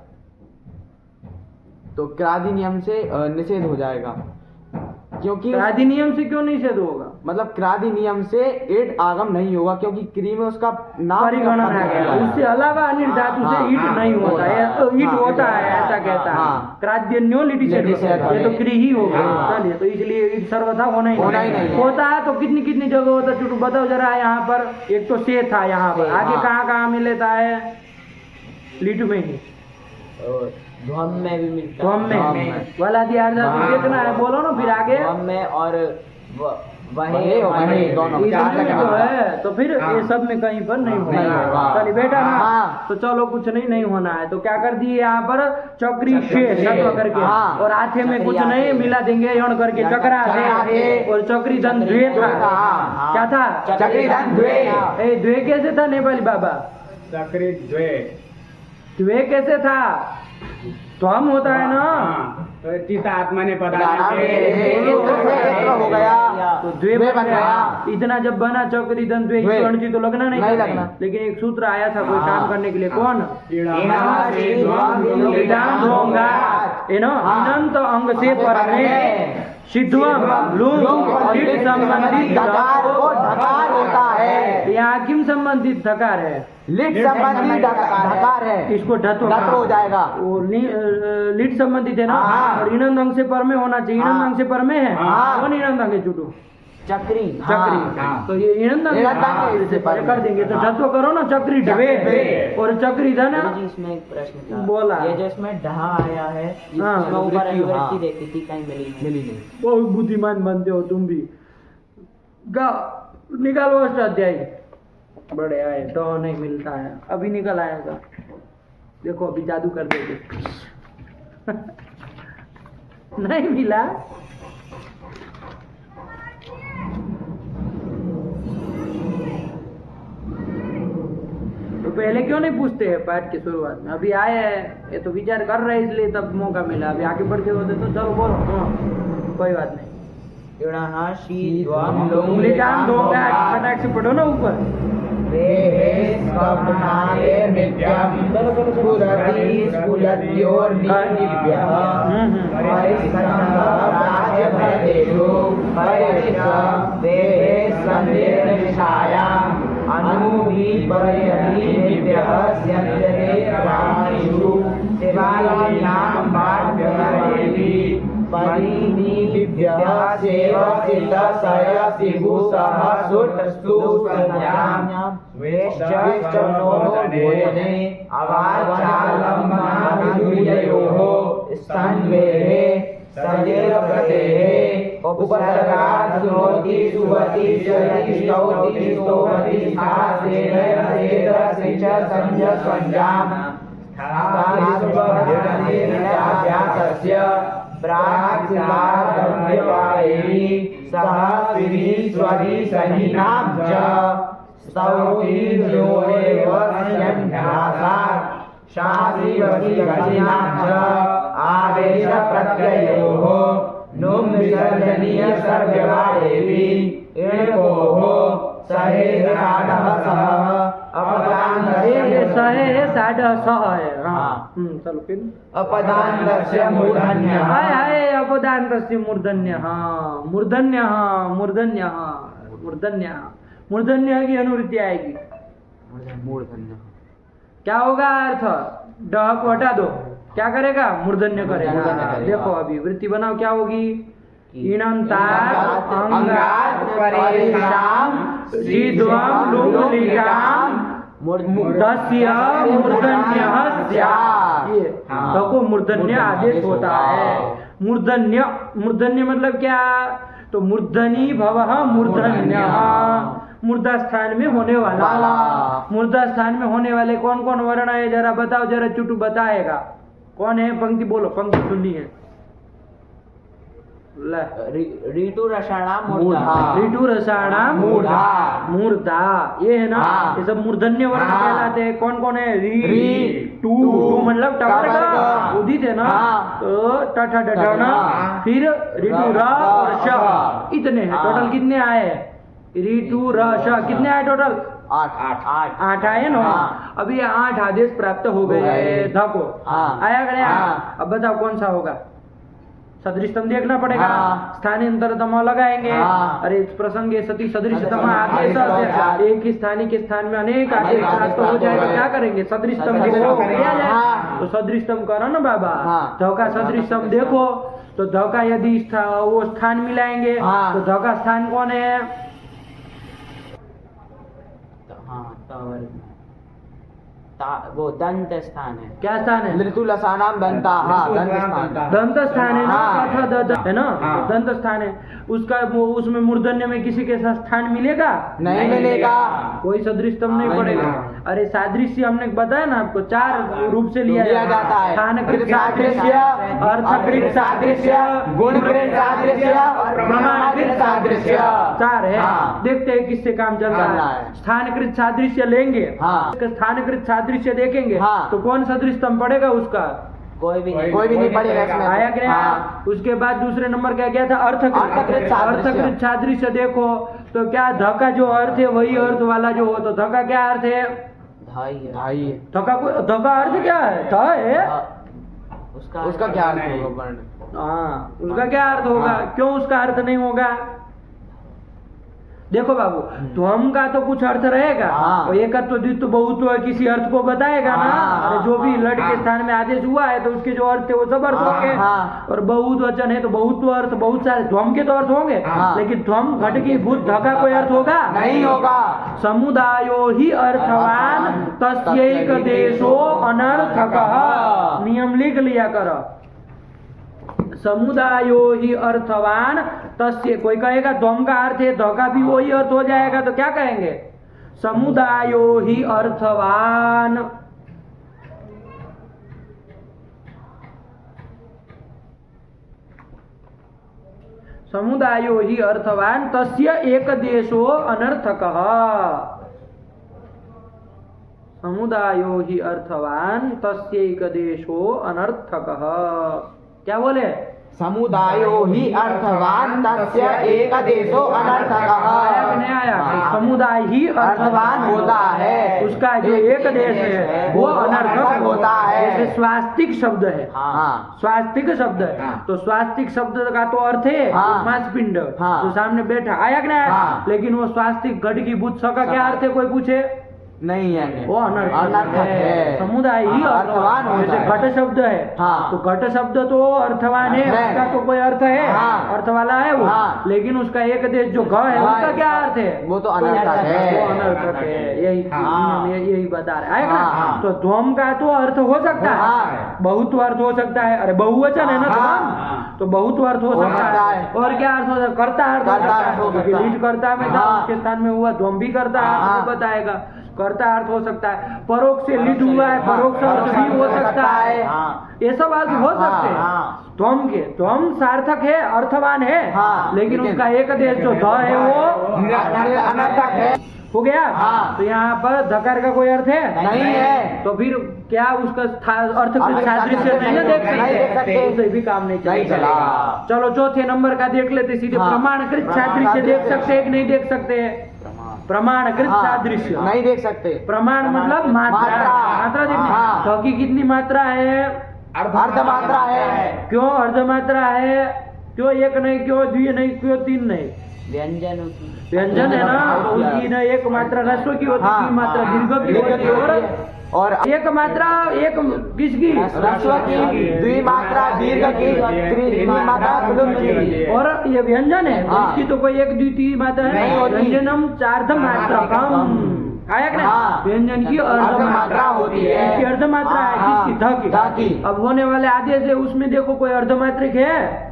तो क्रादि नियम से निषेध हो जाएगा। क्योंकि क्रादि नियम से क्यों निषेध होगा? मतलब क्रादि नियम से ईट आगम नहीं होगा, क्योंकि क्री में उसका नाम परिगणन आ गया। उससे अलावा अन्य धातु से ईट नहीं होता है, तो ईट होता है ऐसा कहता है। क्राद्यन्यो लिटिसेड, ये तो क्री ही होगा। चलिए, तो इसलिए ईट सर्वथा होना ही नहीं होता है। तो कितनी कितनी जगह होता है? चुटू बताओ जरा। यहाँ पर एक तो से था, यहाँ पर आगे कहाँ में लेता है? लिट में ही, ध्वम में भी मिलता है, ध्वम में वाला दिया देखना है, बोलो ना फिर आगे। ध्वम में और वही दोनों जो है, तो फिर ये सब में कहीं पर नहीं होगा। चलिए बेटा ना, तो चलो कुछ नहीं होना है। तो क्या कर दिए यहाँ पर? चक्री शेष करके, और आथे में कुछ नहीं मिला देंगे यौन करके, चक्रा थे, और चक्री धन द्वे था। क्या था? चक्री धन द्वे। द्वे कैसे था नेपाली बाबा? चक्री द्वे, द्वे कैसे था? तो हम होता है ना, तो चिता आत्मा ने पता हो गया, तो द्वे बन गया। इतना जब बना चक्री धन द्वे तो लगना नहीं लगना। लेकिन एक सूत्र आया था कोई काम करने के लिए, कौन? अनंत अंग से पर में सिद्धवम लुंग लिट संबंधित धकार होता है। यहाँ किम संबंधित धकार है? लिट संबंधी धकार है, इसको धत्व हो जाएगा। वो लिट संबंधित है ना, और इनंद अंग से पर में होना चाहिए। इनंद अंग से पर में है, कौन इनंद अंग है? चुटू चक्री, तो ये इनंद अंग से पर कर देंगे। तो धत्व करो ना, चक्री ढवे और चक्री धन। इसमें एक प्रश्न था, बोला ये जो इसमें ढहा आया है, इसमें ऊपर अभिव्यक्ति देखी थी, कहीं मिली नहीं। बहुत बुद्धिमान बनते हो तुम भी। निकालो अष्टाध्यायी, बड़े आए तो नहीं मिलता है, अभी निकल आएगा। देखो अभी जादू कर देते। नहीं मिला। पहले क्यों नहीं पूछते हैं पाठ की शुरुआत में? अभी आए हैं, ये तो विचार कर रहे हैं इसलिए तब मौका मिला। अभी आगे बढ़ के होते तो चलो बोलो। कोई बात नहीं। इणः शीद्वम् उंगली टांग दो, फटाक से पढ़ो ना ऊपर। चलो फिर अपदान्तस्य मूर्धन्य। हाय हाय अपदान्तस्य मूर्धन्य। हाँ मूर्धन्य, हाँ मूर्धन्य, हाँ मूर्धन्य, मूर्धन्य की अनुवृत्ति आएगी। मूर्धन्य क्या होगा अर्थ? ड को हटा दो, क्या करेगा? मूर्धन्य करेगा। देखो अभी वृत्ति बनाओ, क्या होगी? इणन्तात् अंगात् परेषां शीद्वं लुङ्लिकां तस्य मूर्धन्यः स्यात्। ये देखो मूर्धन्य आदेश होता है। मूर्धन्य, मूर्धन्य मतलब क्या? तो मूर्धनी भवः मूर्धन्यः, मूर्धा स्थान में होने वाला। मूर्धा स्थान में होने वाले कौन कौन वर्ण है जरा बताओ, जरा चुटू बताएगा कौन है? पंक्ति बोलो, पंक्ति सुननी है। ऋतु रसाणाम मूर्धा, ऋतु रसाणाम मूर्धा, मूर्धा, ये है ना, ये सब मूर्धन्य वर्ण कहलाते हैं। कौन कौन है? री टू, मतलब टवर का उदित है ना, तो टठा डठना, फिर ऋतु र और श, इतने हैं टोटल। कितने आए? ऋतु र श कितने आए टोटल? 8 आए ना। अभी 8 आदेश प्राप्त हो गए। धको आया गया। अब बताओ कौन सा होगा? सदृशतम देखना पड़ेगा। स्थानांतरतम लगाएंगे। अरे इस प्रसंग सती सदृशतम आदेश, एक ही स्थानीय के स्थान में अनेक आदेश प्राप्त हो जाएगा। क्या करेंगे? सदृशतम देखो किया जाए तो सदृशतम करो ना बाबा। धोखा सदृशतम देखो तो धोखा यदि वो स्थान मिलाएंगे तो धोखा स्थान कौन है? वो दंत स्थान है। क्या स्थान है? ऋतु लसानाम दंता, दंत स्थान है ना, है ना, दंत स्थान है। उसका उसमें मूर्धन्य में किसी के साथ स्थान मिलेगा? नहीं मिलेगा, कोई सदृशतम नहीं पड़ेगा। अरे सादृश्य हमने बताया ना आपको, 4 रूप से लिया जाता है। स्थानकृत सादृश्य, अर्थकृत सादृश्य, गुणकृत सादृश्य और प्रमाणकृत सादृश्य, 4 है। देखते हैं किससे काम चल रहा है। स्थानकृत सादृश्य लेंगे, स्थानकृत सादृश्य देखेंगे तो कौन सदृशतम पड़ेगा? उसका कोई भी नहीं पड़ेगा इसमें। आया क्या? उसके बाद दूसरे नंबर क्या गया था? अर्थकृत सादृश्य देखो तो क्या धक्का जो अर्थ है वही अर्थ वाला जो हो, तो धक्का क्या अर्थ है? धाई। धक्का अर्थ क्या है? ध है। उसका क्या अर्थ होगा? हाँ, उसका क्या अर्थ होगा? क्यों उसका अर्थ नहीं होगा? देखो बाबू, ध्वम का तो कुछ अर्थ रहेगा, और एकत्व द्वित्व बहुत्व किसी अर्थ को बताएगा ना। जो भी लट के स्थान में आदेश हुआ है तो उसके जो अर्थ है वो सब अर्थ होंगे। और बहुत वचन है तो बहुत्व अर्थ, बहुत सारे ध्वम के तो अर्थ होंगे, लेकिन ध्वम घट की भूत धका कोई अर्थ होगा? नहीं होगा। समुदायो ही अर्थवान तस्यैक देशो अनर्थकः। नियम लिख लिया करो। समुदायो ही अर्थवान तस्य, कोई कहेगा ध्वम का अर्थ है धोखा भी वही अर्थ हो जाएगा, तो क्या कहेंगे? समुदायो ही अर्थवान। समुदायो ही अर्थवान तस्य एक देशो अनर्थकः। समुदायो ही अर्थवान तस्यैकदेशो अनर्थकः। क्या बोले? समुदायो ही अर्थवान तस्य एकदेशो अनर्थकः। आया कि नहीं आया? समुदाय ही अर्थवान होता है, उसका जो एक देश है वो अनर्थक होता है। जैसे स्वास्तिक शब्द है, हाँ स्वास्तिक शब्द है, हाँ। तो स्वास्तिक शब्द का तो अर्थ है हाँ। मांसपिंड हाँ। जो सामने बैठा, आया कि नहीं आया? हाँ। लेकिन वो स्वास्तिक घट की बुत का क्या अर्थ है? कोई पूछे? नहीं है, वो अनर्थक है। समुदाय ही अर्थवान होता जैसे है। घट शब्द है, हाँ। तो घट शब्द तो अर्थवान है, है। उसका तो कोई अर्थ है, हाँ। अर्थ वाला है वो, हाँ। लेकिन उसका एक देश जो घ है हाँ। उसका क्या अर्थ है? वो तो अनर्थक है। वो अनर्थक है, यही हाँ। यही बता रहे हैं। हाँ। तो ध्वम का तो अर्थ हो सकता है, हाँ। बहुत अर्थ हो सकता है, अरे बहुवचन है ना हाँ। ध्वम, तो बहुत अर्थ हो हो सकता सकता है। है। और क्या अर्थ हो सकता है? कर्ता अर्थ हो कर्ता सकता अर्थ हो है, सकता है। लीड कर्ता में था, हाँ। उसके स्थान में हुआ ध्वम भी कर्ता अर्थ हाँ। में बताएगा, कर्ता अर्थ हो सकता है। परोक्ष से लीड हुआ है, हाँ। परोक्ष अर्थ भी हो सकता है, हाँ। ये सब अर्थ हो सकते हैं। हाँ। ध्वम के ध्वम सार्थक है, अर्थवान है, हाँ। लेकिन लेकिन उसका एक देश जो ध है वो अनर्थक है। हो गया। हाँ। तो यहाँ पर धकार का कोई अर्थ है? नहीं है। तो फिर क्या उसका अर्थ अर्थ से सादृश्य नहीं ना देख नहीं देख सकते, सकते। उसे भी काम नहीं नहीं चलेगा। चलेगा। चलो चौथे नंबर का देख लेते सीधे। हाँ। प्रमाणकृत सादृश्य देख सकते हैं कि नहीं देख सकते? प्रमाणकृत हाँ, सादृश्य नहीं देख सकते। प्रमाण मतलब मात्रा, मात्रा देखनी। हाँ। ध की कितनी मात्रा है? अर्ध मात्रा है। क्यों अर्ध मात्रा है? क्यों एक नहीं, क्यों द्वि नहीं, क्यों तीन नहीं? व्यंजनों की व्यंजन है ना, तो उसकी ना एक मात्रा ह्रस्व की होती है, तीन मात्रा दीर्घ की होती है, और एक मात्रा एक किसकी? ह्रस्व की, द्विमात्रा दीर्घ की, त्रिमात्रा प्लुत की। और ये व्यंजन है, तो हाँ। इसकी तो कोई एक द्वितीय मात्रा है नहीं होती। व्यंजनम चार्ध मात्रा कम। आया कि नहीं? हाँ। व्यंजन की अर्ध अर्ध मात्रा होती है। इसकी अर्ध मात्रा है, हाँ। किसकी? ध की। ध की। अब होने वाले आदेश है, उसमें देखो कोई अर्धमात्रिक है?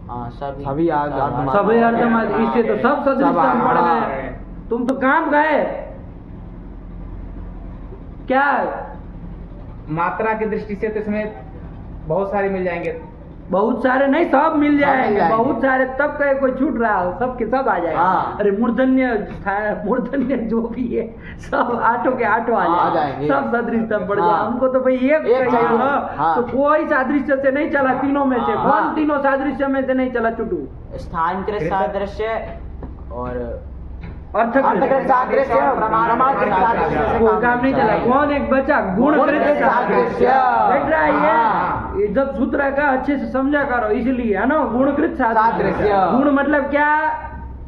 हाँ सभी आज सभी अर्धमात्रिक, इससे तो सब सदृश पड़ हाँ। गए। तुम तो काम गए क्या? मात्रा की दृष्टि से तो इसमें बहुत सारे मिल जाएंगे। बहुत सारे नहीं, सब मिल जाएंगे। जाएंगे। बहुत सारे तब कहे कोई छूट रहा हो, सब के सब आ जाएगा। हाँ। अरे मूर्धन्य जो भी है सब आठों के आठों आ आ जाएंगे, जाएंगे। सब सादृश्य पड़ हाँ। जाए। हमको तो भाई एक एक चाहिए चाहिए। ना। हाँ। तो कोई सादृश्य से नहीं चला तीनों में से। हाँ। कौन तीनों सादृश्य में से नहीं चला? चुटू स्थानकृत सादृश्य और अर्थकृत सादृश्य, प्रमाणकृत सादृश्य से कोई काम नहीं चला। कौन एक बचा? गुणकृत सादृश्य। बैठ रहा है हाँ। ये जब सूत्र का अच्छे से समझा करो, इसलिए है ना। गुणकृत सादृश्य। सादृश्य। गुण मतलब क्या?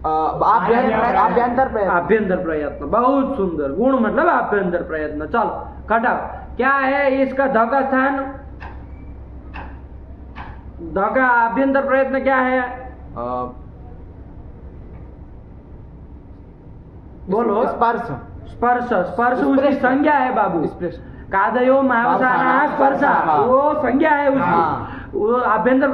आभ्यंतर प्रयत्न। आभ्यंतर प्रयत्न, बहुत सुंदर। गुण मतलब आभ्यंतर प्रयत्न। चलो खटाओ, क्या है इसका ध का स्थान? ध का आभ्यंतर प्रयत्न क्या है? बोलो। स्पर्श। स्पर्श। स्पर्श उसकी संज्ञा है बाबू। स्पर्श। कादयो महावसाना स्पर्शा, हाँ। वो संज्ञा है उसकी। हाँ। वो आभ्यंतर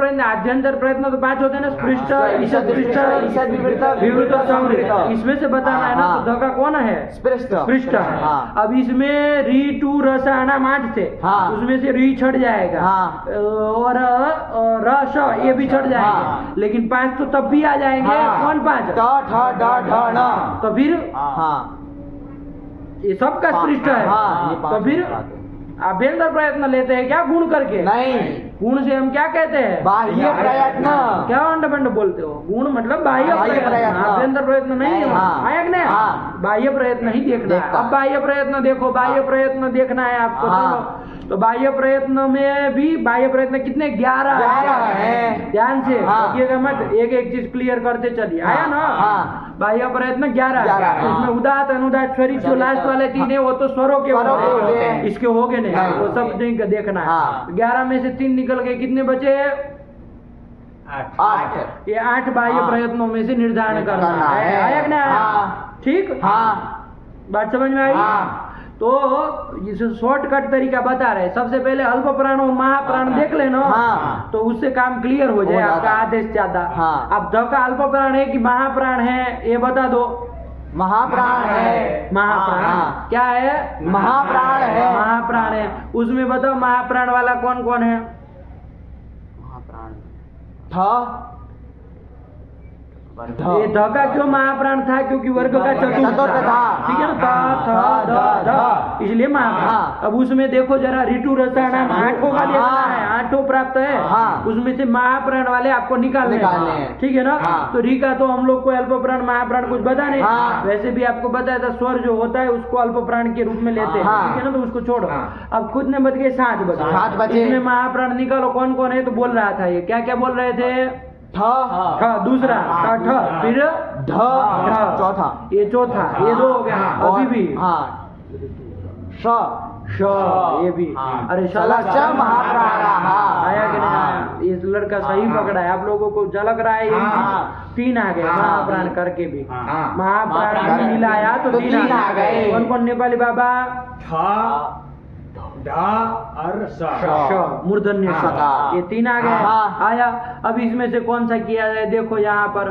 प्रयत्न तो 5 होते हैं ना। स्पृष्ट, ईशत, पृष्ठ, ईशत, विवृत, विवृत, संवृत। संवृत। इसमें से बताना है ना। हाँ। तो ध का कौन है? स्पृष्ट। पृष्ठ है। हाँ। अब इसमें री टू रसाना 8 थे, हाँ। उसमें से री छट जाएगा। हाँ। और रस ये भी छट जाएंगे। हाँ। लेकिन 5 तो तब भी आ जाएंगे। हाँ। कौन 5? ट, ठ, ड, ढ, ण। तो फिर हाँ। ये सबका स्पृष्ट है। हाँ, ये तो पांच फिर बातें। आभ्यंतर प्रयत्न लेते हैं क्या गुण करके? नहीं, गुण से हम क्या कहते हैं? बाह्य प्रयत्न। क्या अंड बोलते हो? गुण मतलब बाह्य बाह्य प्रयत्न, प्रयत्न। आभ्यंतर प्रयत्न नहीं है। हाँ। आया कि नहीं? हाँ। बाह्य प्रयत्न ही देखना है। देखता अब बाह्य प्रयत्न देखो, बाह्य प्रयत्न देखना है आपको। हाँ। चलो, तो बाह्य प्रयत्न में भी बाह्य प्रयत्न कितने? 11 11 है। ध्यान से हाँ। देखिएगा मत, एक एक चीज क्लियर करते चलिए। आया ना? हाँ। बाह्य प्रयत्न 11 11 है। है। उसमें उदात अनुदात स्वरित जो लास्ट वाले 3 है वो तो स्वरों के स्वरों के होते होते हैं, हैं। इसके हो गए नहीं, नहीं। वो सब नहीं देखना है। हाँ। 11 में से 3 निकल गए, कितने बचे? 8। ये 8 बाह्य हाँ। प्रयत्नों में से निर्धारण करना है। आया कि नहीं आया? हाँ। ठीक, हाँ। बात समझ में आई? हाँ। तो इस शॉर्टकट तरीका बता रहे हैं। सबसे पहले अल्प प्राण और महाप्राण देख लेना। हाँ। तो उससे काम क्लियर हो जाए हो जाता आपका है। आदेश ज्यादा। हाँ। अब ध का अल्प प्राण है कि महाप्राण है ये बता दो। महाप्राण है। महाप्राण हाँ। क्या है? महाप्राण है। महाप्राण है। उसमें बताओ महाप्राण वाला कौन कौन है? ठ, ये ध का क्यों महाप्राण था? क्योंकि वर्ग का चतुर्थ था, ठीक है ना, थ थ ध ध, इसलिए महाप्राण। अब उसमें देखो जरा, ऋतु रसायन 8 वाले है, 8 प्राप्त है, उसमें से महाप्राण वाले आपको निकालने हैं, ठीक है ना। तो री का तो हम लोग को अल्प प्राण महाप्राण कुछ बता नहीं, वैसे भी आपको बताया था स्वर जो होता है उसको अल्प प्राण के रूप में लेते हैं, ठीक है ना, तो उसको छोड़ो। अब खुद ने बच गए 7 बचे, इसमें महाप्राण निकालो कौन कौन है। तो बोल रहा था ये क्या क्या बोल रहे थे? ठ दूसरा, ठ फिर ढ चौथा, ये चौथा, ये 2 हो गया। अभी भी श ये भी, अरे शलक्ष महाप्राणाः आया कि नहीं आया? इस लड़का सही पकड़ा है, आप लोगों को झलक रहा है। ये 3 आ गए महाप्राण करके भी, महाप्राण मिलाया तो 3 आ गए। कौन कौन नेपाली बाबा? मूर्धन्य श, ये 3 आ गए। आया, अब इसमें से कौन सा किया जाए? देखो यहाँ पर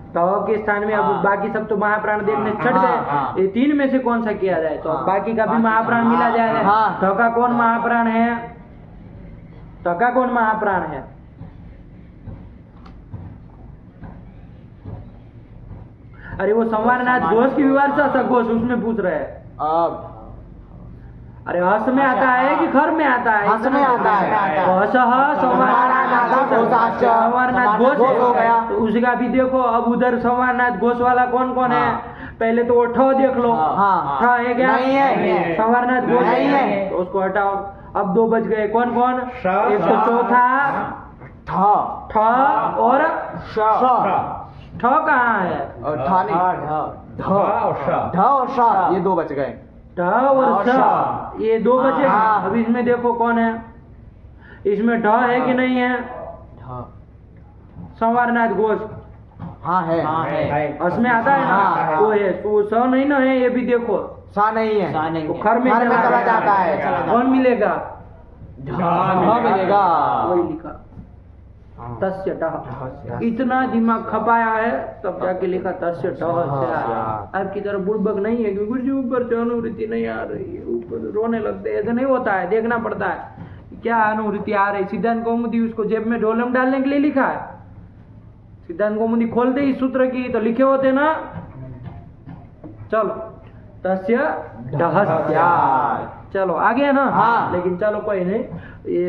त के स्थान में, अब बाकी सब तो महाप्राण देखने छट गए, ये 3 में से कौन सा किया जाए? तो बाकी का भी महाप्राण मिला जाएगा। थ का कौन महाप्राण है? थ का कौन महाप्राण है? अरे वो संवारनाथ घोष की विवारसा सघोष, उसमें पूछ रहे हैं। अरे हस में आता है कि खर में आता है? हस में आता है। संवारनाथ घोष हो गया, तो उसका भी देखो। अब उधर संवारनाथ घोष वाला कौन कौन है? पहले तो वो ठ देख लो, ठ है क्या? संवारनाथ घोष नहीं है, तो उसको हटाओ। अब 2 बच गए, कौन कौन? एक तो चौथा ठ और ठ कहाँ है? ढ और श, ये 2 बच गए। ढ और स, ये 2 बचे। अब इसमें देखो कौन है? इसमें ढ है कि नहीं है? संवारनाथ घोष है। उसमें आता है ना, वो है, तो स नहीं ना है, ये भी देखो सा नहीं है, तो खर में चला जाता है। कौन मिलेगा? मिलेगा, वही लिखा तस्य टह। इतना दिमाग खपाया है तब जाके लिखा तस्य टह से आया। आपकी तरह बुड़बक नहीं है कि गुरुजी ऊपर से अनुवृत्ति नहीं आ रही है, ऊपर रोने लगते हैं, ऐसा नहीं होता है, देखना पड़ता है क्या अनुवृत्ति आ रही। सिद्धांत कौमुदी उसको जेब में ढोलम डालने के लिए लिखा है। सिद्धांत कौमुदी खोलते ही सूत्र की तो लिखे होते ना। चलो तस्य ढहस्या, चलो आ गया ना। लेकिन चलो कोई नहीं, ये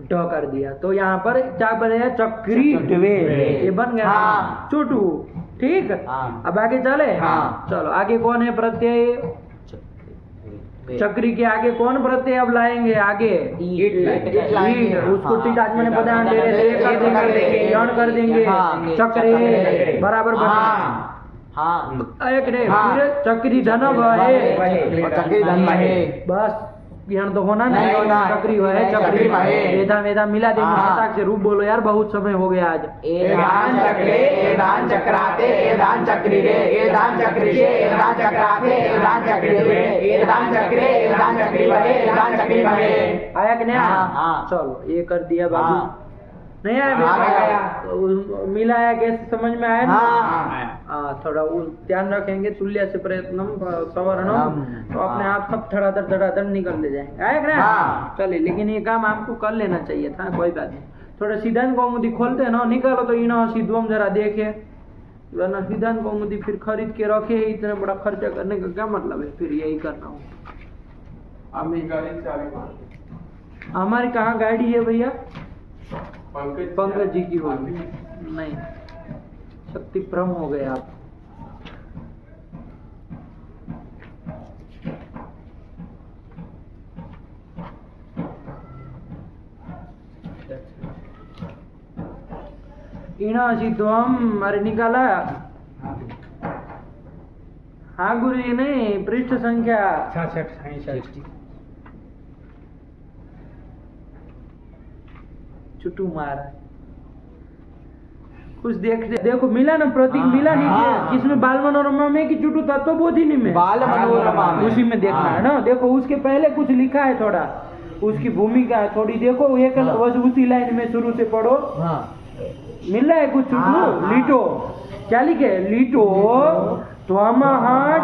ड कर दिया तो यहाँ पर क्या बने? चक्री ढवे, ये बन गया चोटू, ठीक। अब आगे चले। चलो आगे कौन है प्रत्यय? चक्री के आगे कौन प्रत्यय अब लाएंगे? आगे ईट, उसको ठीक आज मैंने बताया, कर देंगे चक्रे बराबर एक नहीं, फिर चक्री धनव है, बस यहाँ तो होना नहीं, चक्री है, चक्री वेदा वेदा मिला देंगे। फटाक से रूप बोलो यार, बहुत समय हो गया आज। एदान चक्रे एदान चक्राते एदान चक्री रे एदान चक्री रे एदान चक्राते एदान चक्री रे एदान चक्रे एदान चक्री बहे एदान चक्री बहे। आया कि नहीं आया? चलो ये कर दिया बाबू। नहीं आया? तो मिलाया कैसे समझ में आया ना? थोड़ा ध्यान रखेंगे, तुल्य से प्रयत्नम सवर्णम, तो अपने आप सब धड़ाधड़ निकल ले जाएंगे। आया ना? चलिए, लेकिन ये काम आपको कर लेना चाहिए था, कोई बात नहीं। थोड़ा सिद्धांत कौमुदी खोलते हैं ना, निकालो तो इनो सिद्धम जरा देखे, वरना सिद्धांत कौमुदी फिर खरीद के रखे है, इतना बड़ा खर्चा करने का क्या मतलब है? फिर यही करना हो। हमारी कहाँ गाड़ी है भैया? पंकज जी की होगी। नहीं, शक्ति भ्रम हो गए आप। इना सिद्धम अरे निकाला। हाँ गुरु जी, नहीं पृष्ठ संख्या 66 चुटू मारा। कुछ देखो मिला ना, प्रतीक मिला नीचे। किसमें? बाल मनोरमा में कि चुटू तत्वबोधिनी में? बाल मनोरमा में, उसी में देखना है ना। देखो उसके पहले कुछ लिखा है, थोड़ा उसकी भूमिका है थोड़ी, देखो एक उसी लाइन में शुरू से पढ़ो। मिल रहा है कुछ? चुटू लीटो, क्या लिखे? लीटो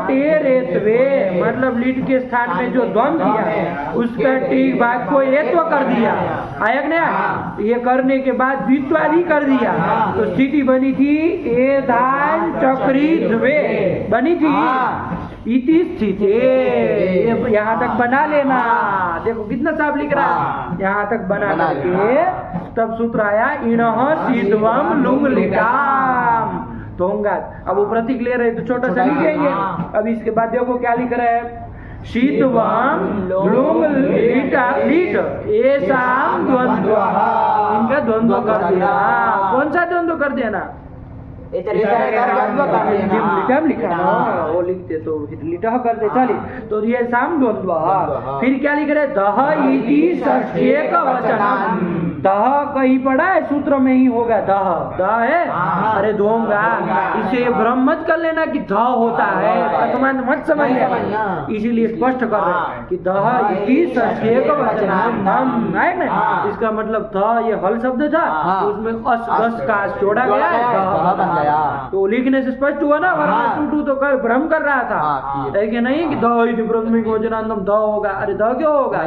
टेरेत्वे, मतलब लीट के स्थान में जो द्वंद दिया है उसका ठीक भाग को एत्व कर दिया। आया कि नहीं? ये करने के बाद द्वित्वादि कर दिया तो स्थिति बनी थी ए धान चक्री द्वे बनी थी इति स्थिति। यहाँ तक बना लेना, देखो कितना साफ लिख रहा है, यहाँ तक बना करके तब सूत्र आया इणः शीतवम लुंग लिटाम धोंगात। अब वो प्रतीक ले रहे तो छोटा सा लिखेंगे। अब इसके बाद देखो क्या लिख रहे हैं, शीतवम लुंग लीटा लीट ऐसाम द्वंद्व, इनका द्वंद्व कर दिया। कौन सा द्वंद्व कर दिया ना? लिटम लिखा ना, वो लिखते तो लिटह करते। चलिए तो ये साम द्वंद्व। फिर क्या लिख रहे, दह इति षष्ठ्येक वचनम। दह कहीं पड़ा है, सूत्र में ही होगा दह। दह है, अरे दोंगा, इसे भ्रम मत कर लेना कि ध होता है, प्रथमांत मत समझ लेना, इसीलिए स्पष्ट कर रहे हैं कि दह इति षष्ठ्येक वचनम है ना। इसका मतलब ध ये हल शब्द था, उसमें अस गस का जोड़ा गया है, तो लिखने से स्पष्ट हुआ ना, वरना टूटू तो कर भ्रम कर रहा था है कि नहीं कि द इति प्रथमिक वचनांतम द होगा। अरे द क्यों होगा?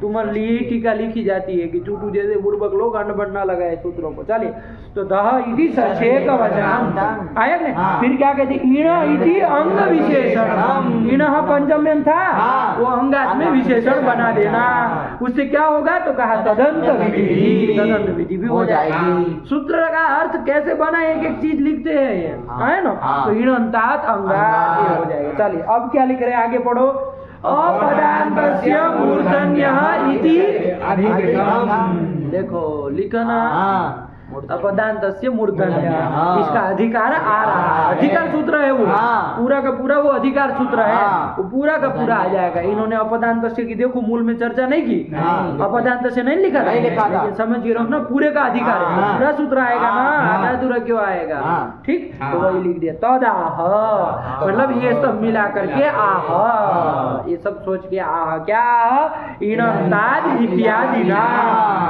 तुम्हारे लिए टीका लिखी जाती है कि टूटू जैसे बुर्बक लोग अंडबंड ना लगाए सूत्रों को। चलिए तो दह इति षष्ठ्येक वचनम आया नहीं। फिर क्या कहते, इण इति अंग विशेषण। इणः पंचम था, वो अंगात में विशेषण बना देना। उससे क्या होगा तो कहा तदंत विधि, तदंत विधि भी हो जाएगी। सूत्र का अर्थ कैसे बना, एक एक चीज लिखते हैं ये है ना। तो इणन्तात अंगात ये हो जाएगा। चलिए अब क्या लिख रहे हैं, आगे पढ़ो। अपदान्तस्य मूर्धन्यः इति अधिकरणम। देखो लिखना, अपदान्तस्य मूर्धन्यः, इसका अधिकार आ रहा है, अधिकार सूत्र है वो, पूरा का पूरा वो अधिकार सूत्र है, वो पूरा का पूरा आ जाएगा। इन्होंने अपदान्तस्य की देखो मूल में चर्चा नहीं की, अपदान्तस्य नहीं लिखा था, लेकिन समझ के रखना पूरे का अधिकार है, पूरा सूत्र आएगा ना, आधा अधूरा क्यों आएगा? ठीक, तो वही लिख दिया तदाह, मतलब ये सब मिला करके आह, ये सब सोच के आह क्या इणन्ताद इत्यादि ना।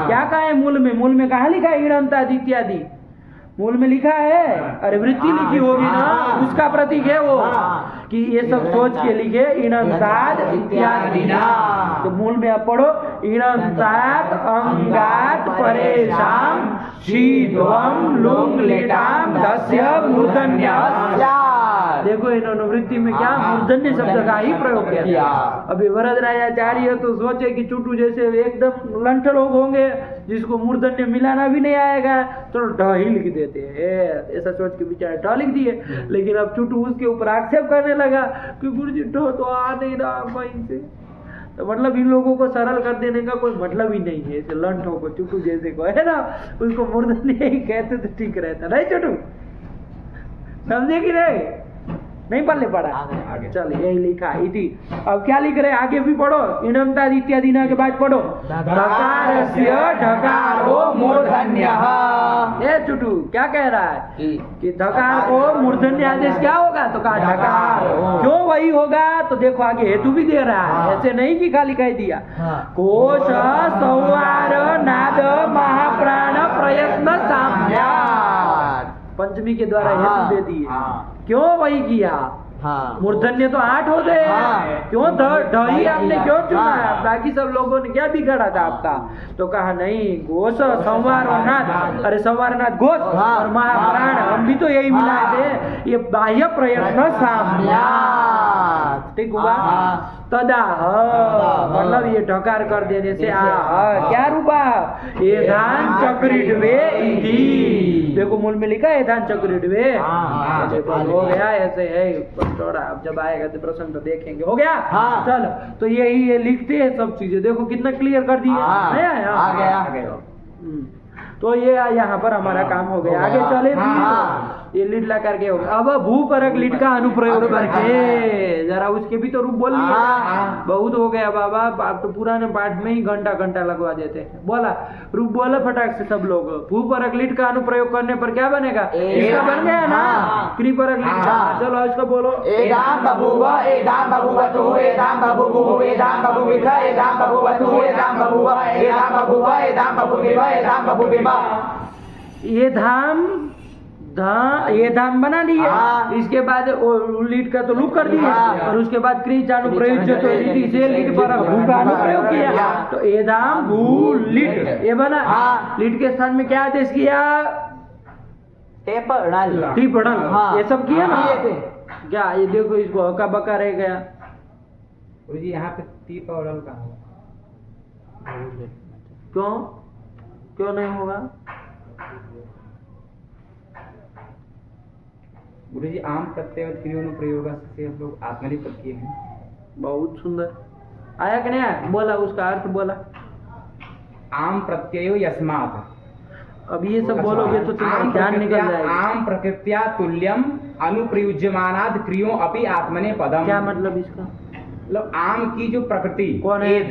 क्या कहा है मूल में? मूल में कहाँ लिखा है इणन्ताद इत्यादि? मूल में लिखा है, अरे वृत्ति लिखी होगी ना, उसका प्रतीक है वो, कि ये सब सोच के लिखे इणन्ताद इत्यादि ना। तो मूल में आप पढ़ो, इणन्ताद अंगात परेशान शीतवम लुंग लेटाम दस्य मूर्धन्यः। देखो इन्होंने वृत्ति में क्या मूर्धन्य शब्द का ही प्रयोग किया। अभी वरदराजाचार्य तो सोचे कि चुटू जैसे एकदम लंठ लोग होंगे जिसको मूर्धन्य मिलाना भी नहीं आएगा, तो ढ ही लिख देते हैं, ऐसा सोच के बेचारे ढ लिख दिए। लेकिन अब चुटू उसके ऊपर आक्षेप करने लगा कि गुरुजी ढ तो आ नहीं रहा कहीं से। तो मतलब इन लोगों को सरल कर देने का कोई मतलब ही नहीं है, ऐसे लंठों को चुटू जैसे को है ना, उसको मूर्धन्य ही कहते तो ठीक रहता। नहीं चुटू, समझे कि नहीं? नहीं पढ़ने पड़ा, चल यही लिखा इति। अब क्या लिख रहे आगे भी पढ़ो, इणन्ताद इत्यादि ना के बाद पढ़ो, ढकारस्य ढकारो मूर्धन्यः। ये चुटू क्या कह रहा है कि ढकार को मूर्धन्य आदेश क्या होगा तो कहा ढकार, क्यों वही होगा तो देखो आगे हेतु भी दे रहा है, ऐसे नहीं कि खाली कह दिया। कोश संवार नाद महाप्राण प्रयत्न साम्यात्, पंचमी के द्वारा हेतु दे दिए, क्यों वही किया। मूर्धन्य तो 8 हो गए, क्यों ढही आपने क्यों चुना है? बाकी सब लोगों ने क्या बिगाड़ा था आपका? तो कहा नहीं, घोष संवार और नाथ, अरे संवार नाथ घोष और महाप्राण, हम भी तो यही मिलाए थे, ये बाह्य प्रयत्न साम्यात्, ठीक हुआ। तदाह मतलब ये ढकार कर देने से आह क्या रूपा, ये धान चक्रिडवे इति। देखो मूल में लिखा है धान चक्रिडवे, हो गया ऐसे है थोड़ा, अब जब आएगा तो प्रश्न तो देखेंगे। हो गया, चलो तो यही ये लिखते हैं सब चीजें, देखो कितना क्लियर कर दिए। आ गया। तो ये यहाँ पर हमारा काम हो गया। आगे चले ये लीड ला करके हो गया। अब भूपरक लीड का अनुप्रयोग करके जरा उसके भी तो रूप बोल लिया, बहुत हो गया बाबा, आप तो पुराने पाठ में ही घंटा घंटा लगवा देते हैं। बोला रूप बोला फटाक से सब लोग। भूपरक लीड का अनुप्रयोग करने पर क्या बनेगा, इसका बन गया ना कृपरक लीड का। चलो इसको बोलो, एदाम बभूव एदाम बभूवतु एदाम बभूवुः एदाम बभूविथ एदाम बभूवतु एदाम बभूव एदाम बभूव एदाम बभूविव एदाम बभूविव। ये धाम ये धाम बना लिए, हाँ। इसके बाद वो लीट का तो लुक कर दिया, हाँ। और उसके बाद क्री चालू प्रयुज्य तो लीट से लीट पर भू का अनुप्रयोग किया, तो ये धाम भू लीट ये बना। हाँ। लीट के स्थान में क्या आदेश किया? टेपड़ल। टिपड़ल, हाँ। ये सब किया ना। किए थे। क्या ये देखो, इसको हका बका रह गया। गुरु जी यहाँ पे टीप और अल कहाँ होगा? क्यों क्यों नहीं होगा? गुरु जी आम प्रत्यय क्रियोनुप्रयोग से हम लोग आत्मनिपद किए हैं। बहुत सुंदर आया कि नहीं आया? बोला उसका अर्थ बोला। आम प्रत्ययो यस्मात्। अब ये सब बोलोगे तो तुम्हारा आम ध्यान निकल प्रकृत्या- जाएगा। आम प्रकृत्या तुल्यम अनुप्रयुज्यमानाद क्रियो अपि आत्मने पदम। क्या मतलब इसका? मतलब आम की जो प्रकृति कौन है? एध,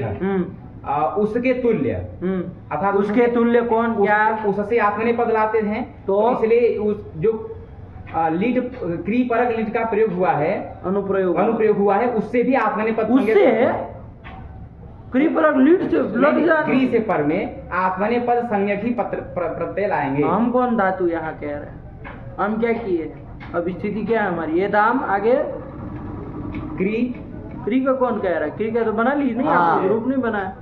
उसके तुल्य अर्थात उसके तुल्य कौन? क्या? उससे आत्मने पद लाते हैं, तो इसलिए उस जो लीड क्री परक लीड का प्रयोग हुआ है, अनुप्रयोग हुआ है, उससे भी आत्मने पद उससे क्री पर लीड से लग जाता। क्री से पर में आत्मने पद संज्ञक ही प्रत्यय लाएंगे। हम कौन धातु यहाँ कह रहे हैं? हम क्या किए? अब स्थिति क्या है हमारी? ये दाम आगे क्री का कौन कह रहा है? क्री का तो बना ली नहीं, हाँ। आपने ग्रुप नहीं बनाया।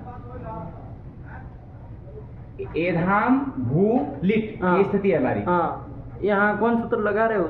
एधाम भू लिट हाँ। ये स्थिति है हमारी। हाँ, यहाँ कौन सूत्र लगा रहे हो?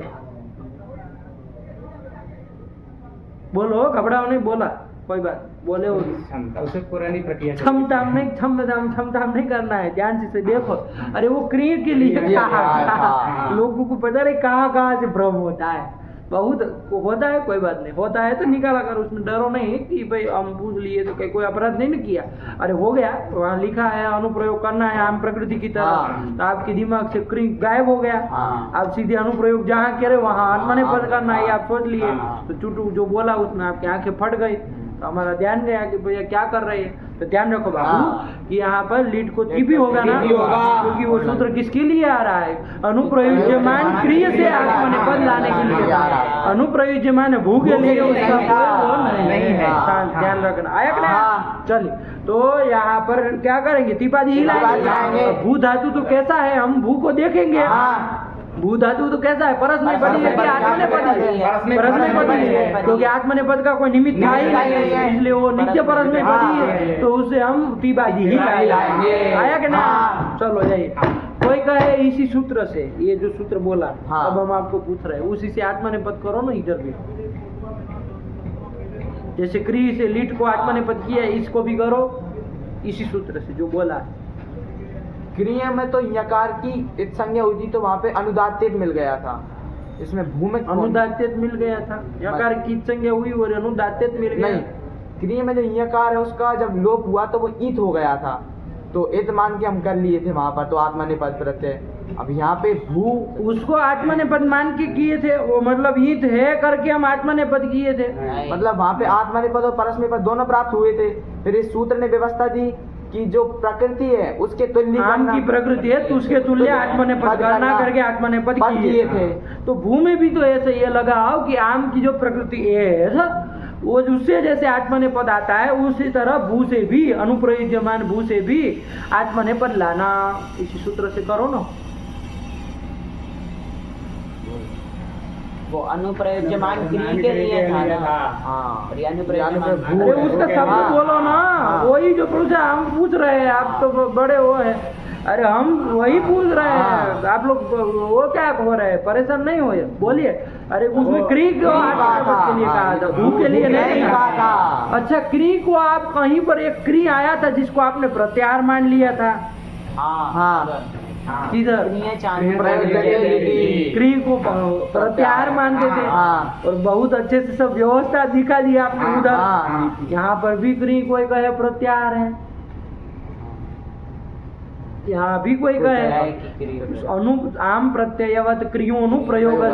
बोलो, घबराओ नहीं, बोला कोई बात, बोले हो। क्षमता उसे पुरानी प्रक्रिया क्षमताम नहीं करना है, ध्यान से देखो। अरे वो क्रिया के लिए क्रिया कहा, हाँ। लोगों को पता नहीं कहाँ से भ्रम होता है। बहुत होता है, कोई बात नहीं, होता है तो निकाला कर, उसमें डरो नहीं कि भाई हम पूछ लिए तो कोई अपराध नहीं किया। अरे हो गया, वहाँ लिखा है अनुप्रयोग करना है आम प्रकृति की तरह, हाँ। तो आपके दिमाग से क्री गायब हो गया। हाँ। आप सीधे अनुप्रयोग जहाँ करे वहाँ आत्मने पद करना है, आप सोच लिए। हाँ। तो चुटू जो बोला उसमें आपकी आंखें फट गई, तो हमारा ध्यान गया कि भैया क्या कर रहे हैं। तो ध्यान रखो बाबू हाँ। कि यहाँ पर लीड को भी होगा ना, भी होगा। क्योंकि वो सूत्र किसके लिए आ रहा है? अनुप्रयुज्यमान क्रिय से आत्मने पद लाने के लिए आ रहा है। अनुप्रयुज्यमान भू के लिए उसका कोई वो नहीं है। शांत, ध्यान रखना। आया कि नहीं? चलिए, तो यहाँ पर क्या करेंगे? त्रिपादी ही लाएंगे। भू धातु तो कैसा है, हम भू को देखेंगे। भू धातु तो कैसा है? परस में पदी है कि आत्मने पद है? परस में पदी है, क्योंकि आत्मने पद का कोई निमित्त था ही नहीं, इसलिए वो नित्य परस में पदी है, तो उसे हम त्रिपादी ही लाएंगे। आया कि नहीं? चलो जाइए। कोई कहे इसी सूत्र से, ये जो सूत्र बोला अब हम आपको पूछ रहे हैं, उसी से आत्मने पद करो ना इधर भी। जैसे क्री से लीट को आत्मने पद किया, इसको भी करो इसी सूत्र से जो बोला। क्रिया में तो यकार की इत संज्ञा हुई थी, तो वहाँ पे अनुदात्त मिल गया था। इसमें भू में अनुदात्त मिल गया था, यकार की संज्ञा हुई और अनुदात्त मिल गया। नहीं, क्रिया में जो यकार है उसका जब लोप हुआ तो वो ईत हो गया था, तो इत मान के हम कर लिए थे वहाँ पर, तो आत्मने पद प्रत्यय। अब यहाँ पे भू उसको आत्मने पद मान के किए थे, वो मतलब ईत है करके हम आत्मने पद किए थे। मतलब वहाँ पे आत्मने पद और परस्मय पद दोनों प्राप्त हुए थे। फिर इस सूत्र ने व्यवस्था दी कि जो प्रकृति है उसके तुल्य आम की प्रकृति है तो उसके तुल्य आत्मने पद करना करके आत्मने पद किए थे। तो भू में भी तो ऐसे ये लगाओ कि आम की जो प्रकृति है वो उससे जैसे आत्मने पद आता है, उसी तरह भू से भी, अनुप्रयुज्यमान भू से भी आत्मने पद लाना। इसी सूत्र से करो ना। वो अनुप्रयोज्यमान क्रिया के लिए था ना। हाँ, और ये अनुप्रयोज्यमान अरे उसका शब्द बोलो ना, वही जो पूछा हम पूछ रहे हैं, आप तो बड़े वो है। अरे हम वही पूछ रहे हैं, आप लोग वो क्या हो रहे हैं, परेशान नहीं हो, बोलिए। अरे उसमें क्री क्यों आत्मने पद के लिए कहा था, भू के लिए नहीं कहा था। अच्छा, क्री को आप कहीं पर एक क्री आया था जिसको आपने प्रत्याहार मान लिया था। हाँ, इधर क्री को प्रत्याहार मानते थे और बहुत अच्छे से सब व्यवस्था दिखा दी आपने उधर। यहाँ पर भी क्री कोई कहे प्रत्याहार है, यहाँ भी कोई कहे अनु आम प्रत्ययवत क्रियो अनुप्रयोग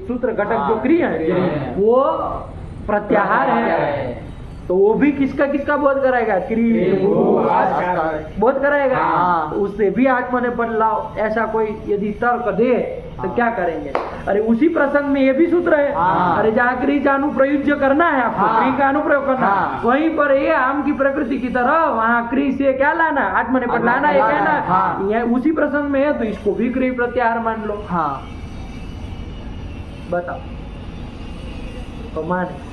सूत्र घटक जो क्रिया है वो प्रत्याहार है। तो वो भी किसका किसका बोध कराएगा? क्री बोध कराएगा। उससे भी आत्मने पद लाओ, ऐसा कोई यदि तर्क दे तो क्या करेंगे? अरे उसी प्रसंग में ये भी सूत्र है। अरे जहाँ क्री का अनुप्रयुज्य करना है आपको, क्री का अनुप्रयोग करना, वहीं पर ये आम की प्रकृति की तरह वहाँ क्री से क्या लाना? आत्मने पद लाना है, कहना ये उसी प्रसंग में है, तो इसको भी क्री प्रत्याहार मान लो। बताओ तो माने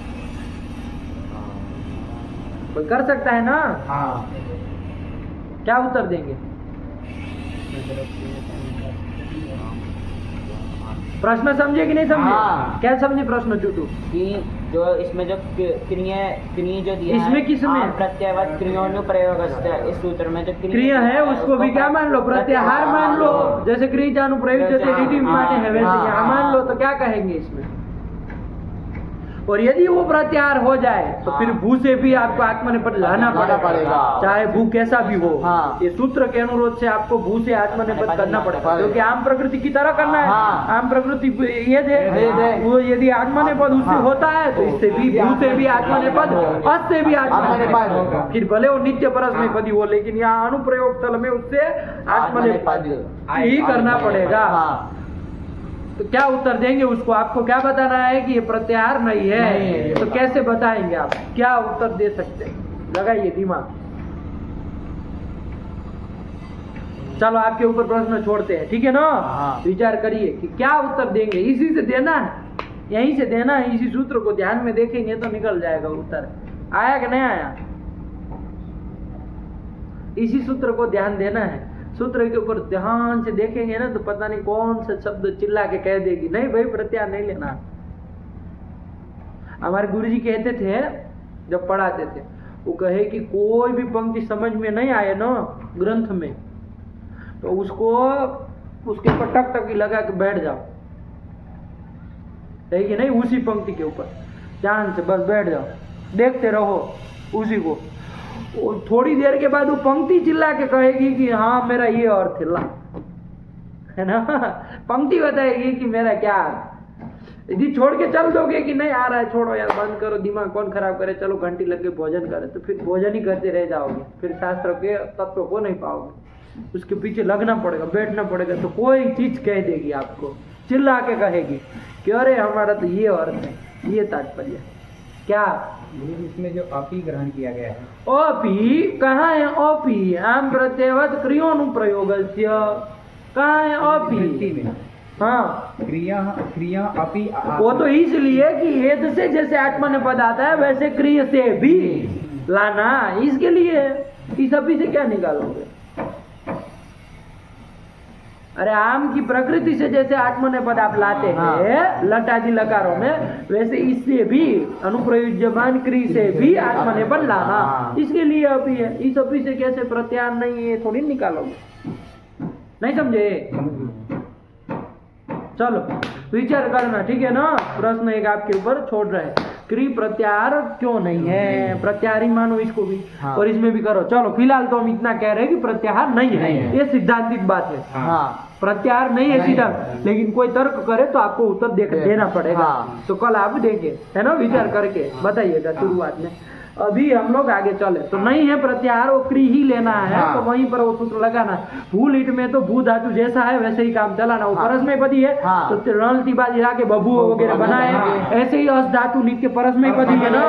कोई कर सकता है ना? हाँ। क्या उत्तर देंगे? प्रश्न समझे कि नहीं समझे? हाँ। क्या समझे प्रश्न चुटू? कि जो इसमें जो क्रिय जो दिया इसमें है, किसमें? आम प्रत्ययवत क्रियोनुप्रयोगस्य, इस सूत्र में जो क्रिया है उसको भी क्या मान लो? प्रत्याहार मान लो। जैसे क्रिय जानु प्रयुक्त रीति माने है वैसे हाँ, यहाँ मान लो। तो क्या कहेंगे इसमें? और यदि वो प्रत्याहार हो जाए तो फिर भू से भी आपको आत्मनेपद लाना पड़ेगा, चाहे भू कैसा भी हो। हाँ। ये सूत्र के अनुरोध से आपको भू से आत्मनेपद करना पड़ेगा, क्योंकि आम प्रकृति की तरह करना है। हाँ। आम प्रकृति ये है, वो यदि आत्मनेपद उससे होता है तो इससे भी भू से भी आत्मनेपद, अस से भी आत्मनेपद, फिर भले वो नित्य परस्मैपदी हो, लेकिन यहाँ अनुप्रयोग स्थल में उससे आत्मनेपद ही करना पड़ेगा। तो क्या उत्तर देंगे उसको? आपको क्या बताना है कि ये प्रत्याहार नहीं है, तो कैसे बताएंगे आप? क्या उत्तर दे सकते हैं? लगाइए दिमाग। चलो आपके ऊपर प्रश्न छोड़ते हैं, ठीक है ना? विचार करिए कि क्या उत्तर देंगे। इसी से देना है, यहीं से देना है। इसी सूत्र को ध्यान में देखेंगे तो निकल जाएगा उत्तर। आया कि नहीं आया? इसी सूत्र को ध्यान देना है। सूत्र के ऊपर ध्यान से देखेंगे ना तो पता नहीं कौन सा शब्द चिल्ला के कह देगी, नहीं भाई प्रत्याहार नहीं लेना। हमारे गुरुजी कहते थे जब पढ़ाते थे, वो कहे कि कोई भी पंक्ति समझ में नहीं आए ना ग्रंथ में तो उसको उसके ऊपर टक टक लगा के बैठ जाओ, है कि नहीं? उसी पंक्ति के ऊपर ध्यान से बस बैठ जाओ, देखते रहो उसी को। और थोड़ी देर के बाद वो पंक्ति चिल्ला के कहेगी कि हाँ मेरा ये अर्थ है ना। पंक्ति बताएगी कि मेरा क्या अर्थ। यदि छोड़ के चल दोगे कि नहीं आ रहा है, छोड़ो यार, बंद करो, दिमाग कौन खराब करे, चलो घंटी लग के भोजन करे, तो फिर भोजन ही करते रह जाओगे, फिर शास्त्र के तत्व को नहीं पाओगे। उसके पीछे लगना पड़ेगा, बैठना पड़ेगा। तो कोई चीज कह देगी आपको, चिल्ला के कहेगी कि अरे हमारा तो ये अर्थ है, ये तात्पर्य। क्या इसमें जो अपी ग्रहण किया गया है, अपी कहाँ है? अपी आम प्रत्ययवत क्रियोनुप्रयोगस्य, कहाँ है अपी? हाँ, क्रिया अपी वो तो इसलिए कि हेद से जैसे आत्मनेपद आता है वैसे क्रिय से भी लाना, इसके लिए। इस अपी से क्या निकालोगे? अरे आम की प्रकृति से जैसे आत्मनेपद आप लाते हैं लट आदि लकारों में, वैसे इससे भी अनुप्रयुज्यमान क्रिय से भी आत्मनेपद लाना, इसके लिए अपी है। इस अपी से कैसे प्रत्याहार नहीं है थोड़ी निकालोगे? नहीं समझे? चलो विचार करना, ठीक है ना? प्रश्न एक आपके ऊपर छोड़ रहे हैं, क्रिय प्रत्याहार क्यों नहीं है? प्रत्याहार ही मानो इसको भी। और इसमें भी करो। चलो फिलहाल तो हम इतना कह रहे हैं कि प्रत्याहार नहीं है, ये सिद्धांतिक बात है। प्रत्याहार नहीं है सीधा, लेकिन कोई तर्क करे तो आपको उत्तर देना पड़ेगा। तो कल आप देंगे, है ना? विचार करके बताइएगा शुरुआत में। अभी हम लोग आगे चले तो नहीं है प्रत्याहार, वो क्रिय ही लेना है। तो वहीं पर वो सूत्र लगाना है। भू लीट में तो भू धातु जैसा है वैसे ही काम चलाना। वो परस्मैपदी है तो रण तिबाजी के बबू वगैरह बनाए, ऐसे ही अस धातु लिख के परस्मैपदी है ना,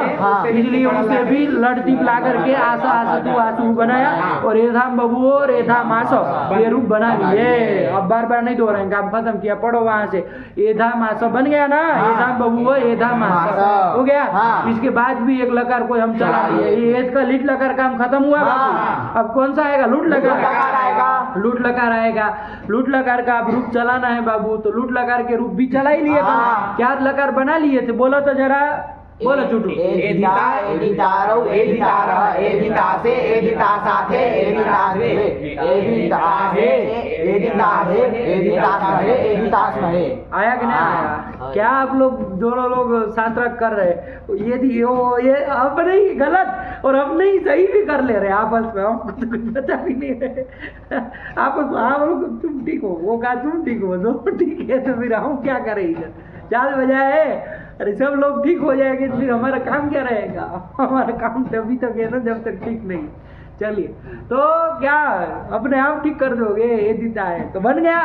इसलिए उसे भी लट टिप ला करके आशा आसतु आसु बनाया और एधाम बबू और एधाम आसो ये रूप बना लिए। अब बार बार नहीं दोहराएंगे, काम खत्म किया, पढ़ो वहां से। एधाम आसो बन गया ना, एधाम बबू और एधाम आसो हो गया। इसके बाद भी एक लकार को हम चला लिए, ये एद का लिट लकार काम खत्म हुआ। अब कौन सा आएगा? लूट लकार आएगा। लूट लकार आएगा। लूट लकार का अब रूप चलाना है बाबू, तो लूट लकार के रूप भी चला ही लिए। क्या लकार बना लिए थे? बोलो तो जरा, बोलो चुटू। एदिता एदितारो एदितारः एदितासे एदितासाथे एदितासे एदितासे एदितासे एदितासमहे एदितासमहे। आया कि नहीं आया? क्या आप लोग दोनों लोग शास्त्र कर रहे हैं? ये अपने ही गलत और अपने ही सही भी कर ले रहे आपस में, हमको तो कुछ पता भी नहीं है आपस में। हाँ लोग तुम ठीक हो, वो कहा तुम ठीक हो, दोनों ठीक है, तो फिर हम क्या करें इधर? चाल बजाए, अरे सब लोग ठीक हो जाएंगे तो फिर हमारा काम क्या रहेगा? हमारा काम तभी तक है ना जब तक ठीक नहीं। चलिए, तो क्या अपने आप ठीक कर दोगे? एदिता है तो बन गया।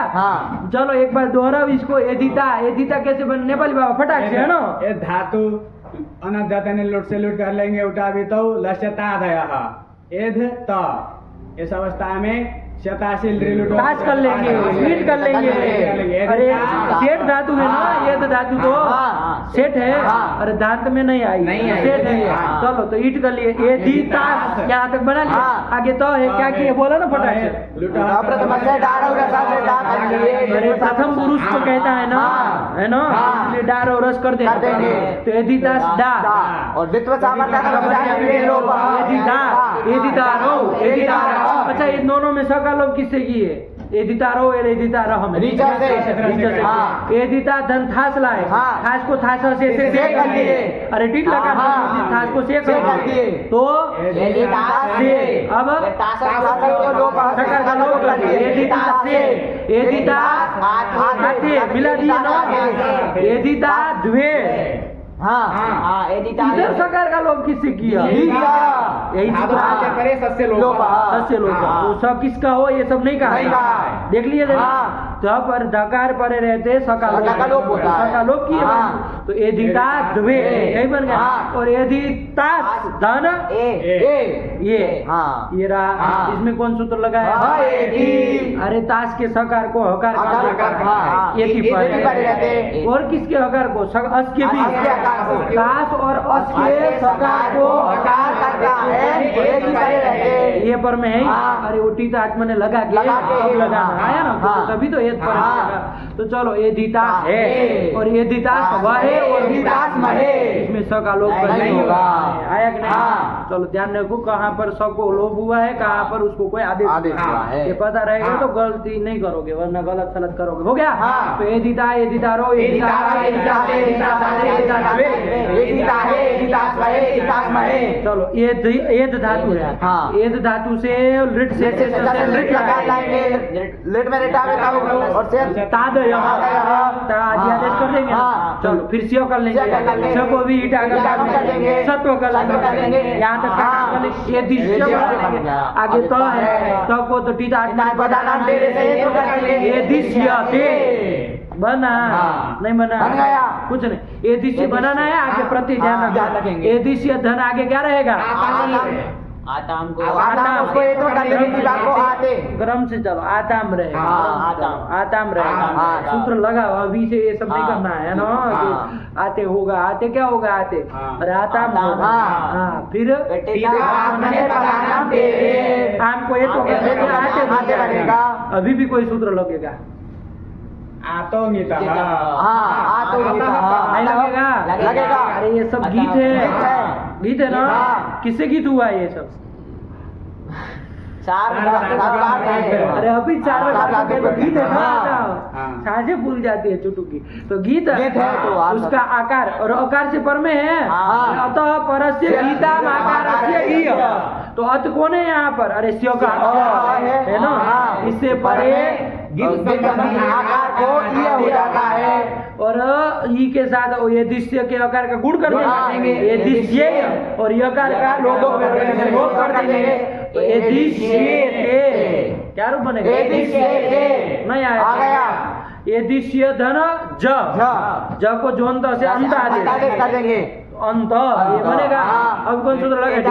चलो एक बार दोहराओ इसको। एदिता, एदिता कैसे बन? नेपाली बाबा फटाक से, है ना? ये धातु अनदाता ने लुट से लुट कर लेंगे, उठा भी तो लस्यता दया एध त। इस अवस्था में ताश कर लेंगे, ईट कर लेंगे। अरे सेठ धातु है ना, ये तो धातु तो सेठ है। अरे दांत में नहीं आई, सेठ है। चलो तो ईट कर लिए, ये दी ताश यहाँ तक बना लिया। आगे तो है क्या किया, बोला ना फटाक से। अरे प्रथम पुरुष को कहता है ना, है ना, इसलिए डार और रस कर देना। तो ये दी ताश डा और द्वित्व सामर्थ्य अच्छा, ये दोनों में सका लोग किससे किए? एदितारो और एदितारो हम रीचा से। एदिता धन थास लाए, थास को थास से कर दिए। अरे ठीक लगा, थास को से कर दिए तो अब सकर का लोग कर दिए। एदिता से, एदिता आते मिला दिए ना, एदिता द्वे। इधर सकार का लोग किससे किया? यही सस्य लोग। वो सब किसका हो, ये सब नहीं कहा। देख लिए जब पर धकार परे रहते सका लोग किए। तो एदिता द्वे यही बन गया। और एदिता धन ये रहा। इसमें कौन सूत्र लगा है? अरे ताश के सकार को हकार और किसके हकार को? अस के भी। ताश और अस के सकार को हकार करता है, ये पर में है। अरे उठी तो आत्मा ने लगा के अब लगा आया ना, तभी तो ये पर तो चलो ये दीता है और ये दीता वह है और दीतास महे। इसमें स का लोभ नहीं होगा, आया कि नहीं? चलो ध्यान रखो, कहाँ पर स को लोभ हुआ है, कहाँ पर उसको कोई आदेश हुआ है, ये पता रहेगा तो गलती नहीं करोगे, वरना गलत सलत करोगे। हो गया? तो ये दीता, ये दीता रो, ये दीता चलो एद धातु है। एद धातु से लिट से लिट में और से ताद आदेश कर देंगे। चलो फिर सियो कर लेंगे, सियो को भी ईटा कर देंगे, सत्व कर लेंगे, यहाँ तक कर लेंगे। ये दिश्य आगे तो है, तो को तो टीटा ये दिश्य बना नहीं बना कुछ नहीं। ये दिश्य बनाना है, आगे प्रति ध्यान रखेंगे। ये दिश्य धन आगे क्या रहेगा? आताम को क्रम से चलो, आताम रहेगा। आताम रहेगा, सूत्र लगाओ अभी से, ये सब नहीं करना है ना। आते होगा, आते क्या होगा? आते अरे आताम होगा। फिर आम को ये तो आते लगेगा, अभी भी कोई सूत्र लगेगा? नहीं लगेगा। अरे ये सब गीत है, गीत है ना। किससे गीत हुआ है ये सब? अरे अभी 4 गीत है ना, साझे भूल जाती है चुटुकी। तो गीत है तो उसका आकार और आकार से पर में है। अतः परस्य गीता आकार तो अत कौन है यहाँ पर? अरे स्यो का है ना, इससे परे आकार को ये हो जाता है और ई के साथ ये दिश्य के आकार का गुण कर देंगे, ये दिश्य और ये आकार का लोगो कर देंगे। तो ये दिश्य क्या रूप बनेगा? नहीं आया। ये दिश्य धन ज को जोनता से अंत आदेश कर देंगे, अंत ये बनेगा। अब कौन सूत्र लगाएंगे?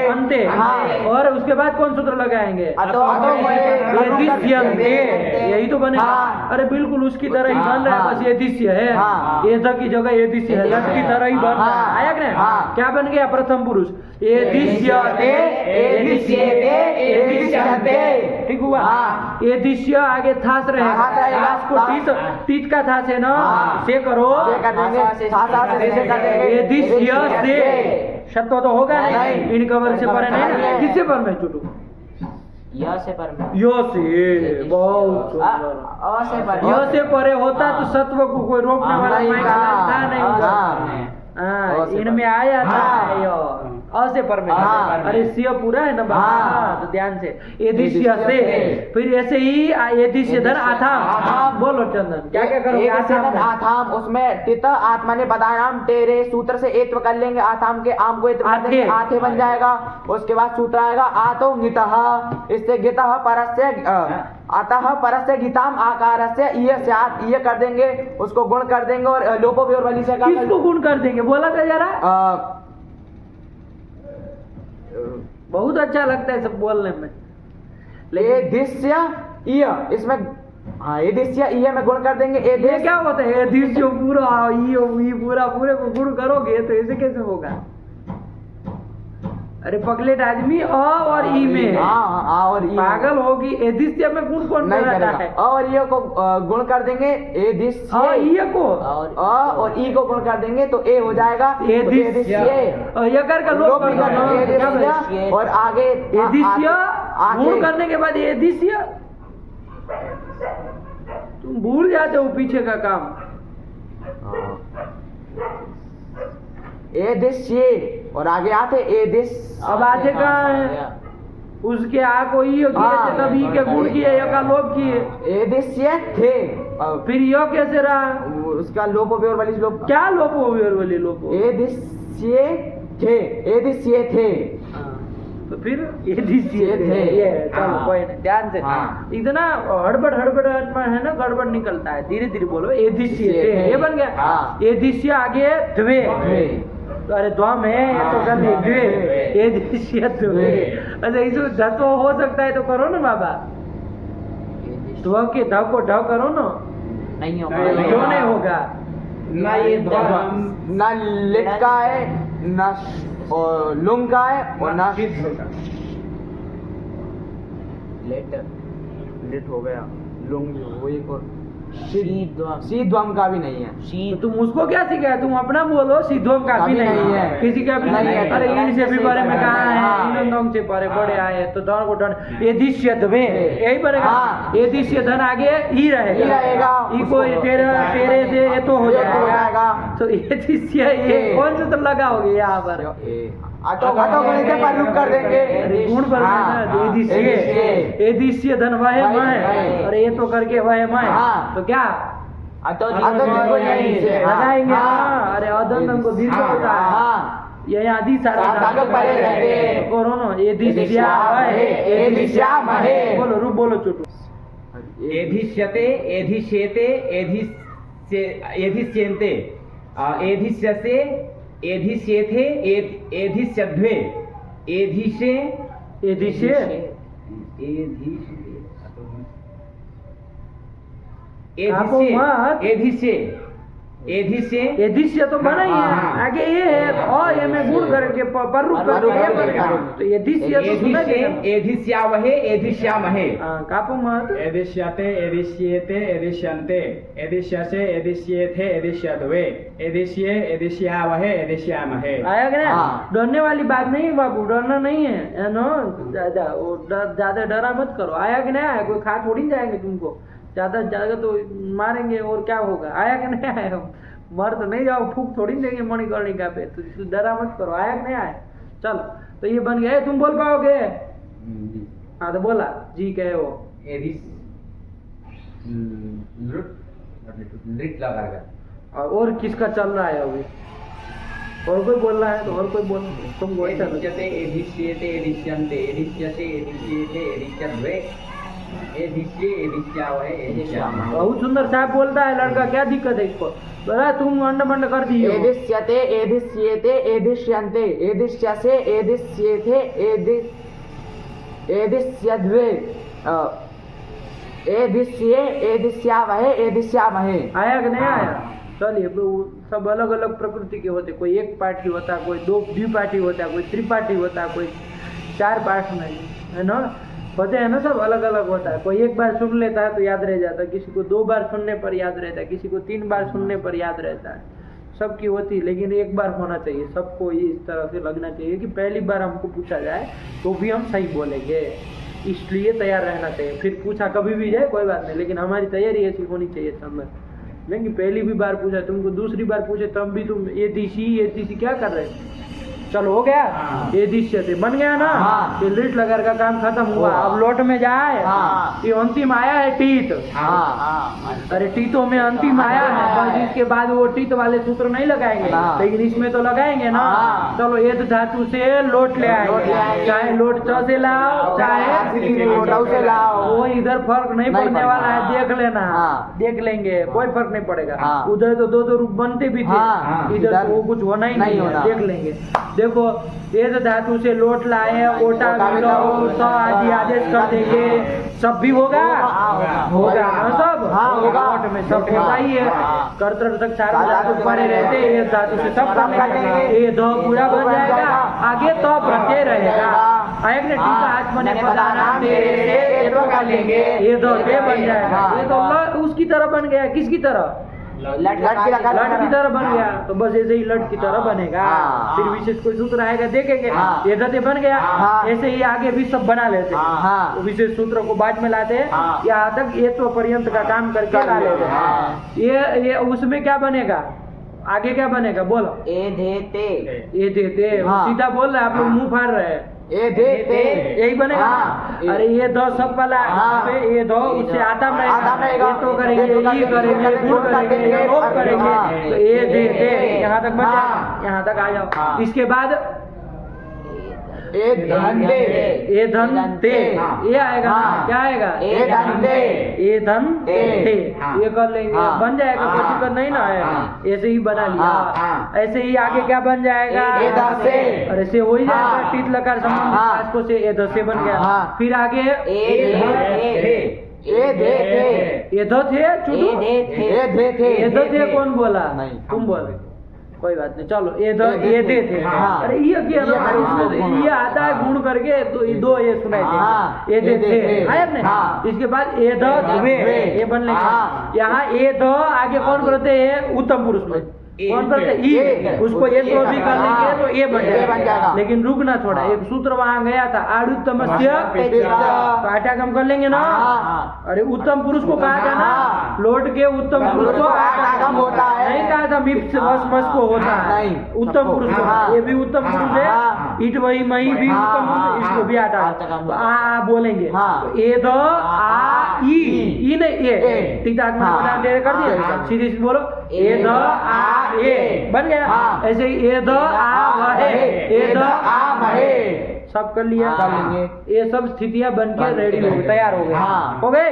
अंते। और उसके बाद कौन सूत्र लगाएंगे? यही तो बनेगा। अरे बिल्कुल उसकी तरह ही बन रहा है, बस ये दिश्य है, ये ध की जगह ये दिश्य है, लट की तरह ही बन रहा है। आया कि नहीं? क्या बन गया? प्रथम पुरुष ये दिश्य ठीक हुआ। ये दिश्य आगे थास रहेगा, थास को तीत का थास है ना, से करो ये दिश्य से शत्व तो होगा नहीं, इन कवर से पर नहीं। किससे पर में चुटू? य से पर में। यो से बहुत यो से परे होता तो सत्व को कोई रोकने वाला नहीं होगा। इनमें आया था असे पर में। अरे सिय पूरा है ना बाबा, तो ध्यान से एदिश्य से। फिर ऐसे ही एदिश्य धन आथाम। बोलो चंदन क्या क्या करोगे? आथाम उसमें तित आत्मा ने बदानाम तेरे सूत्र से एत्व कर लेंगे, आथाम के आम को आथे बन जाएगा। उसके बाद सूत्र आएगा आतो गितः, इससे गितः परस्य अतः परस्य गीताम आकारस्य ये कर देंगे, उसको गुण कर देंगे और लोपो भी और बलि से किसको गुण कर देंगे? बोला था जरा, बहुत अच्छा लगता है सब बोलने में। एधिस्य इय, इसमें हाँ एधिस्य इय में गुण कर देंगे। ये एधिस क्या होता है? एधिस्य पूरा ई पूरा पूरे को गुण करोगे तो ऐसे कैसे होगा? अरे पगलेट आदमी अ और ई में हाँ हाँ और ई पागल होगी। एधिस्य में गुण कौन नहीं कराता करेगा। है? अ और ई को गुण कर देंगे। एधिस्य ई को अ और ई को गुण कर देंगे तो ए हो जाएगा। एधिस्य यकार का लोप लोप भी करना करना है। क्या बोले? एधिस्य और आगे एधिस्य आगे गुण करने के बाद एधिस्य तुम भूल जाते हो पीछे का काम। एधिस्य और आगे आते एधिस। अब आगे कहाँ है? उसके आ को ई किए हाँ। तब ई के गुण किए य का लोप किए। एधिस्य थे फिर यो कैसे रहा? उसका लोप और वाली लोप। क्या लोप हो और बोले लोप हो? एधिस्य थे, एधिस्य थे। तो फिर एधिस्य थे। ये चलो हाँ। कोई नहीं, ध्यान से। हाँ। इतना हड़बड़ है ना, गड़बड़ निकलता है। धीरे धीरे बोलो। एधिस्य थे, ये बन गया। हाँ। एधिस्य आगे द्वे। अरे द्वम है ये तो कर दिए द्वे। एधिस्य द्वे। अच्छा इसमें धत्व हो सकता है तो करो ना बाबा। ध्व के धव को ढव करो ना। नहीं होगा। क्यों नहीं होगा? ना ये ना लिट का है ना और लुंग का है और ना लेट लिट हो गया। लुंग वो एक और शीध्वम। सीध्वम का भी नहीं है। तो शीध तुम उसको क्या सिखाया? तुम अपना बोलो। सिद्धोम का भी नहीं है, किसी का भी नहीं है। अरे इनसे भी बड़े में कहा है, इन से बड़े बड़े आए तो धन को धन एधिस्य धवे यही बनेगा। हाँ। एधिस्य धन आगे ही रहेगा। ही रहेगा। ई को तेरे से ये तो हो ये तो हो जाएगा। जाएगा। तो एधिस्य ये कौन सा तो लगाओगे यहाँ पर? अटो गणित से पर रूप कर देंगे। अरे गुण पर हाँ। एधिस्य एधिस्य धन वह मैं और ये तो करके वह मैं। हाँ। तो क्या अतो अतो दीर्घ नहीं से। लगाएंगे? हाँ। अरे अदन को दीर्घ होता है। हाँ ये आदि सारा आगे परे रहते। करो ना। एधिस्या है, एधिस्याम है। बोलो रूप बोलो छोटू। एधिष्यते, एधिष्येते, एधिष्यन्ते, एधिष्यसे, एधिष्येथे, एधिष्यध्वे, एधिषे, एधिष्ये एधिष्ये, एधिष्ये, एधिष्य तो बना ही है। हाँ। आगे ये है और ये में गुण करके पर रूप करके ये बनेगा। तो एधिष्य तो सुना एधिष्ये, है। एधिष्यावहे, एधिष्यामहे। कापो मत। एदिश्यते, एदिश्येते, एदिश्यन्ते, एदिश्यसे, एदिश्येथे, एदिश्यद्वे, एदिश्ये, एदिश्यावहे, एदिश्यामहे। आया कि नहीं? हाँ। डरने वाली बात नहीं है बाबू, डरना नहीं है नो। ज्यादा डरा मत करो। आया कि नहीं आया? कोई खा थोड़ी जाएंगे तुमको। ज्यादा ज्यादा तो मारेंगे और क्या होगा? आया कि नहीं आया? मर तो नहीं जाओ, फूक थोड़ी देंगे मणिकर्णिका पे। तो डरा मत करो। आया कि नहीं आया? चलो तो ये बन गया। तुम बोल पाओगे? हाँ तो बोला जी कहे वो। और किसका चल रहा है अभी? और कोई बोल रहा है तो और कोई बोल। तुम बोल एधिष्यते, एधिष्येते, एधिष्यन्ते, एधिष्यसे, एधिष्येथे, एधिष्यद्वे, एधिष्ये, एधिष्यावहे, एधिष्यामहे। बहुत सुंदर साहब बोलता है लड़का। क्या दिक्कत है इसको? बोला तुम अंड मंड कर दिए हो। एदिश्यते, एदिश्येते, एदिश्यन्ते, एदिश्यसे, एदिश्येथे, एदिश्यद्वे, एदिश्ये, एदिश्यावहे, एदिश्यामहे। आया कि नहीं आया? चलिए सब अलग अलग प्रकृति के होते। कोई एक पार्टी होता है, कोई दो द्विपाठी होता है, कोई त्रिपाठी होता है, कोई चार पार्ट में है ना होते हैं ना। सब अलग अलग होता है। कोई एक बार सुन लेता है तो याद रह जाता है, किसी को 2 बार सुनने पर याद रहता है, किसी को 3 बार सुनने पर याद रहता है। सबकी होती है, लेकिन एक बार होना चाहिए सबको। ये इस तरह से लगना चाहिए कि पहली बार हमको पूछा जाए तो भी हम सही बोलेंगे। इसलिए तैयार रहना चाहिए। फिर पूछा कभी भी जाए कोई बात नहीं, लेकिन हमारी तैयारी ऐसी होनी चाहिए समझ। लेकिन पहली भी बार पूछा, तुमको दूसरी बार पूछे तब भी तुम ये दिशी क्या कर रहे हो? चलो हो गया। ये दिश्य से बन गया ना। हाँ। ये लिट लगर का काम खत्म हुआ। अब लोट में जाए। हाँ। ये अंतिम आया है टीत। हाँ अरे टीतों में अंतिम आया है। बस इसके बाद वो टीत वाले सूत्र नहीं लगाएंगे, हाँ। लेकिन इसमें तो लगाएंगे ना। हाँ। चलो एद धातु से लोट ले आएंगे। चाहे लोट च से लाओ चाहे लोटाऊ से लाओ। वो इधर फर्क नहीं नहीं पड़ने वाला है। पड़ना। देख लेना। हाँ। देख लेंगे, कोई फर्क नहीं पड़ेगा। हाँ। उधर तो 2 रूप बनते भी थे। हाँ। इधर तो वो कुछ होना ही नहीं है। होना। देख लेंगे। देखो एद धातु से लोट लाए, ओटा मिलो, स आदि आदेश कर देंगे, सब भी होगा होगा सब होगा। लोट में सब होता ही है। कर्तव्य तक चार धातु पड़े रहते हैं, एद धातु से सब काम कर लेंगे, ये दो पूरा बन जाएगा, आगे तो प्रत्यय रहेगा। आयक ने टीका आत्मने पदानाम तेरे कर लेंगे, ये दो बन जाएगा, ये तो उसकी तरह बन गया, किसकी तरह? लट की तरह बन गया। तो बस ऐसे ही लट की तरह बनेगा। फिर विशेष कोई सूत्र आएगा देखेंगे, ये दते बन गया, ऐसे ही आगे भी सब बना लेते हैं। तो विशेष सूत्र को बाद में लाते हैं, यहाँ तक ये तो पर्यंत का काम करके ला लेते हैं। ये उसमें क्या बनेगा, आगे क्या बनेगा बोलो? ए देते सीधा बोल रहे हैं, आप लोग मुंह फाड़ रहे हैं। यही बनेगा। अरे ये दो सब वाला, ये दो उससे आदम रहेगा, ये तो करेंगे, ये करेंगे, गुण करेंगे, ये लोग करेंगे, तो ये देते यहाँ तक बन जाए, यहाँ तक आ जाओ। इसके बाद ये धन ते, ये आएगा, क्या आएगा? ये धन ते, ये कर लेंगे, बन जाएगा, कोई दिक्कत नहीं ना है। ऐसे ही बना लिया। ऐसे ही आगे क्या बन जाएगा? अरे से हो ही जाएगा, टीत लकार संबंधित को से ये दसे बन गया। फिर आगे ये दो थे, कौन बोला? तुम बोले, कोई बात नहीं, चलो ये दे थे। अरे ये क्या ये आता है गुण करके, तो ये दो ये सुनाई दे, ये दे थे आया ने। इसके बाद ये द वे, ये बन लेंगे। यहाँ ये द आगे कौन करते हैं? उत्तम पुरुष में कौन करते? ई, उसको ये तो भी कर लेंगे तो ये बन जाएगा। लेकिन रुकना थोड़ा, एक सूत्र वहाँ गया था, आड़ुत्तमस्य पाठ्यक्रम कर लेंगे ना। अरे उत्तम पुरुष को कहा था ना, लौट के उत्तम पुरुष को होता है, नहीं कहा था मिप्स मस को होता है, उत्तम पुरुष को। ये भी उत्तम पुरुष है, इट वही मई भी उत्तम पुरुष, इसको भी आटा आ बोलेंगे। ए द आ ई नहीं ए, टीकात्मक कर दिया, सीधे बोलो ए द आ ए बन गया। ऐसे ही ए द आ वहे, ए द आ वहे, सब कर लिया। ये सब स्थितियां बन के रेडी हो गए, तैयार हो गए, हो गए।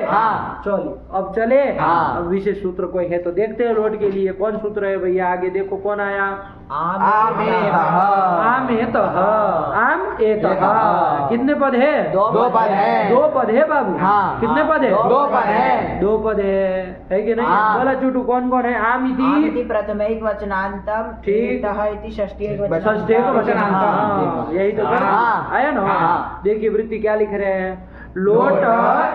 चलो अब चले, अब विशेष सूत्र कोई है तो देखते हैं। लोट के लिए कौन सूत्र है भैया? आगे देखो कौन आया? आम कितने पद है? दो पद है। दो पद है बाबू। कितने पद है? दो पद है कि नहीं? बोला चुटू, कौन कौन है? आम इति प्रथमैक वचनांतम, ठीक, इति षष्ठीक षष्ठीक वचनांतम, यही तो आया ना। देखिए वृत्ति क्या लिख रहे हैं? लोट